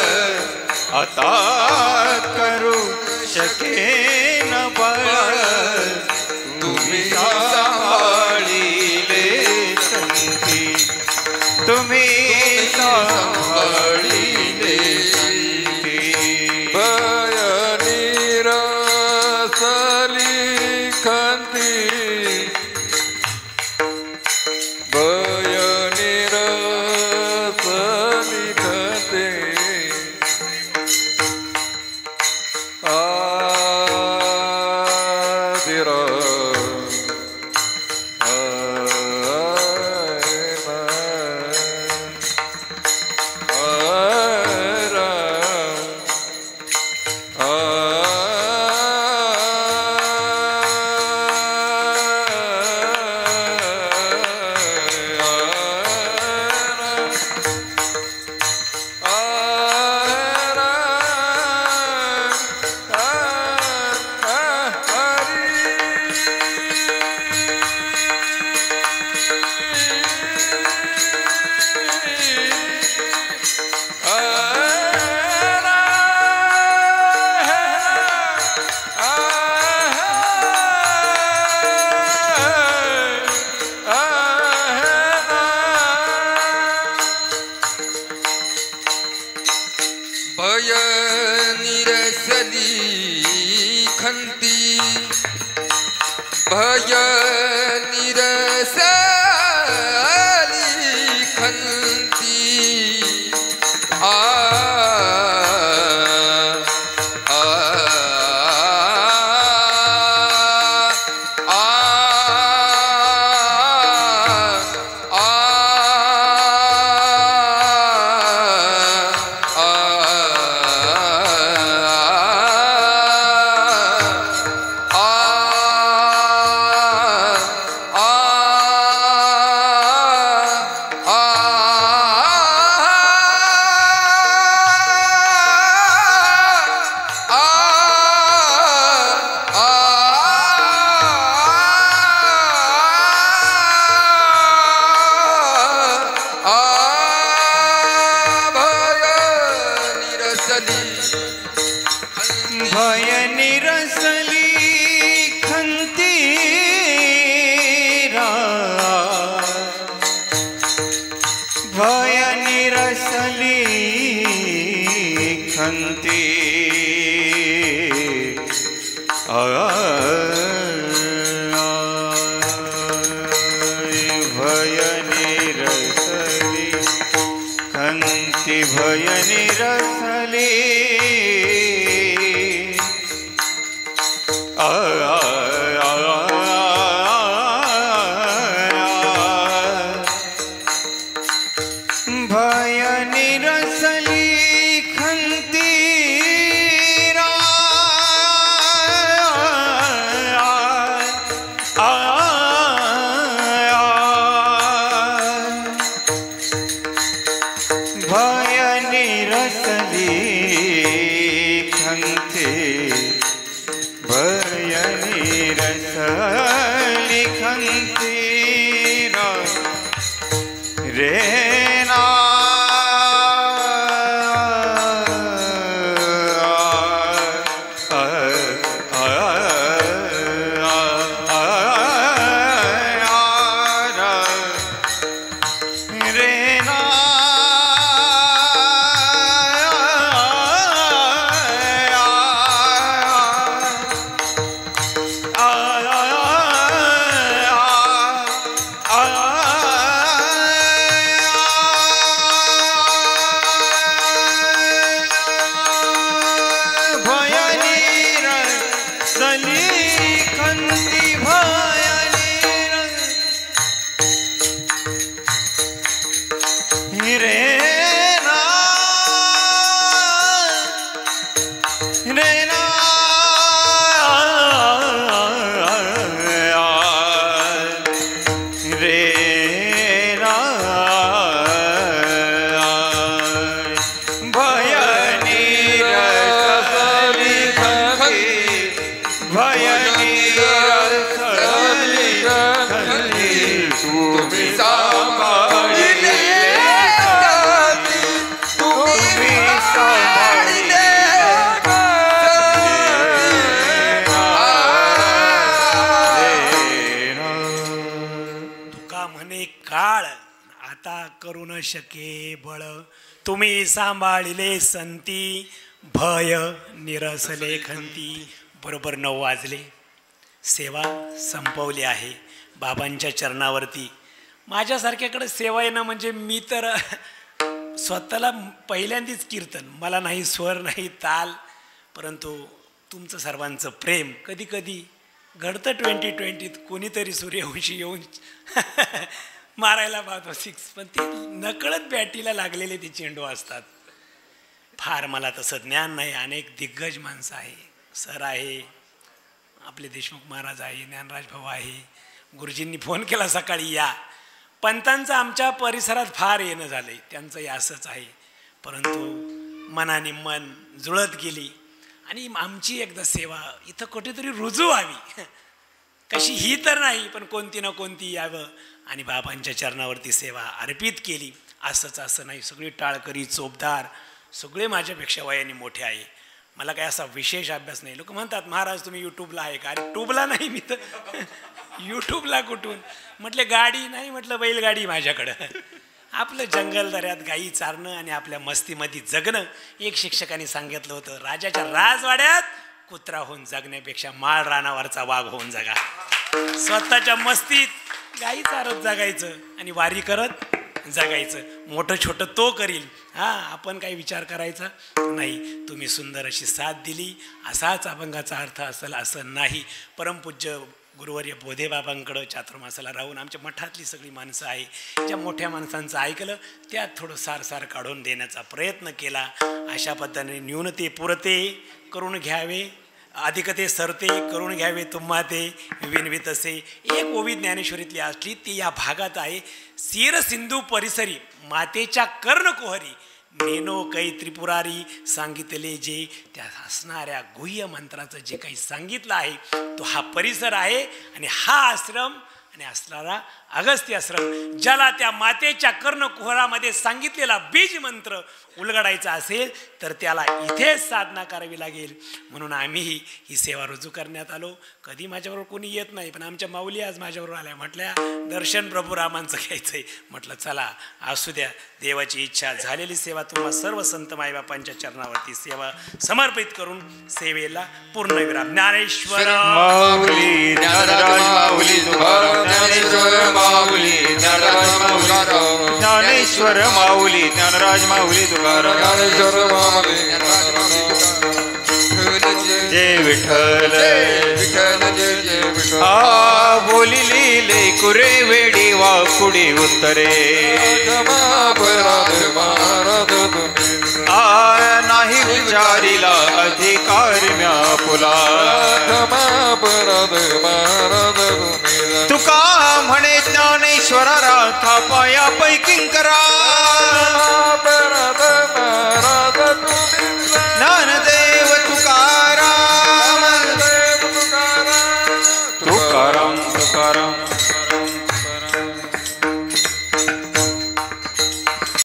आता करू शके न बळ, तुम्ही सांभाळिले संती, तुम्ही सांभाळिले संती. भय निरसली खंती, खंती आ भय निरसली खंती भय निरसली खंती भय निरसली खंती भय निरसली भय निरसली खंती भय निरसली खंती भय निरसली खंती रे ना करू न शके बळ तुम्ही सांभाळिले संती भय निरसले खंती. बरोबर 9 वाजले. सेवा संपवली आहे बाबांच्या चरणावरती. माझ्यासारख्याकडे सेवा येणं म्हणजे मी तर स्वतःला पहिल्यांदाच कीर्तन, मला नाही स्वर नाही ताल, परंतु तुमचं सर्वांचं प्रेम कधी कधी घडतं 2020 कोणीतरी सूर्यवंशी येऊन मारायला पाहतो 6, पण ती नकळत बॅटीला लागलेले ते चेंडू असतात. फार मला तसं ज्ञान नाही. अनेक दिग्गज माणसं आहे, सर आहे, आपले देशमुख महाराज आहे, ज्ञानराज भाऊ आहे. गुरुजींनी फोन केला सकाळी या. पंतांचं आमच्या परिसरात फार येणं झालंय, त्यांचंही असंच आहे. परंतु मनाने मन जुळत गेली आणि आमची एकदा सेवा इथं कुठेतरी रुजू व्हावी. कशी ही तर नाही, पण कोणती ना कोणती यावं आणि बाबांच्या चरणावरती सेवा अर्पित केली. असंच असं नाही, सगळे टाळकरी चोपदार सगळे माझ्यापेक्षा वयाने मोठे आहे. मला काय असा विशेष अभ्यास नाही. लोक म्हणतात महाराज तुम्ही यूट्यूबला आहे का? अरे ट्यूबला नाही मी तर यूट्यूबला कुठून. म्हटले गाडी नाही, म्हटलं बैलगाडी माझ्याकडं. आपलं जंगल दऱ्यात गायी चारणं आणि आपल्या मस्तीमध्ये जगणं. एक शिक्षकांनी सांगितलं होतं, राजाच्या राजवाड्यात कुत्रा होऊन जगण्यापेक्षा माळ रानावरचा वाघ होऊन जगा. स्वतःच्या मस्तीत गायी चारत जगायचं आणि वारी करत जगायचं, मोठं छोटं तो करील, आपण काही विचार करायचा नाही. तुम्ही सुंदर अशी साथ दिली, असाच अभंगाचा अर्थ असेल असं नाही. परमपूज्य गुरुवर्य बोधेबाबांकडं चातुर्मासाला राहून आमच्या मठातली सगळी माणसं आहे, ज्या मोठ्या माणसांचं ऐकलं त्यात थोडं सार काढून देण्याचा प्रयत्न केला. अशा पद्धतीने न्यूनते पुरते करून घ्यावे, अधिकते सरते करून घ्यावे तुम्हा ते विनवित असे. एक ओवी ज्ञानेश्वरीतली असली ती या भागात आहे. सीर सिंधू परिसरी मातेच्या कर्णकुहरी नेनो कै त्रिपुरारी सांगितले जे. त्या असणाऱ्या गुह्य मंत्राचं जे काही सांगितलं आहे तो हा परिसर आहे आणि हा आश्रम आणि असणारा अगस्त्य आश्रम. ज्याला त्या मातेच्या कर्णकुहरामध्ये सांगितलेला बीज मंत्र उलगडायचा असेल तर त्याला इथेच साधना करावी लागेल. म्हणून आम्हीही ही सेवा रुजू करण्यात आलो. कधी माझ्याबरोबर कोणी येत नाही, पण आमच्या माऊली आज माझ्याबरोबर आल्या. म्हटल्या दर्शन प्रभू रामांचं घ्यायचंय. म्हटलं चला असू द्या, देवाची इच्छा. झालेली सेवा तुम्हा सर्व संत माईबापांच्या चरणावरती सेवा समर्पित करून सेवेला पूर्ण विराम. ज्ञानेश्वर माऊली ज्ञानराज माऊली तुकाराम, ज्ञानेश्वर माऊली ज्ञानराज माऊली, ज्ञानेश्वर माऊली ज्ञानराज माऊली तुकाराम, ज्ञानेश्वर माऊली जय विठ्ठल विठ्ठल जय जय विठ्ठल. बोलिली लेकुरे वेडी वाकुडी उत्तरे, नाही विचारिला अधिकार म्या पुला. तुका म्हणे ज्ञानेश्वरा राखा पाया पैकिंकरा,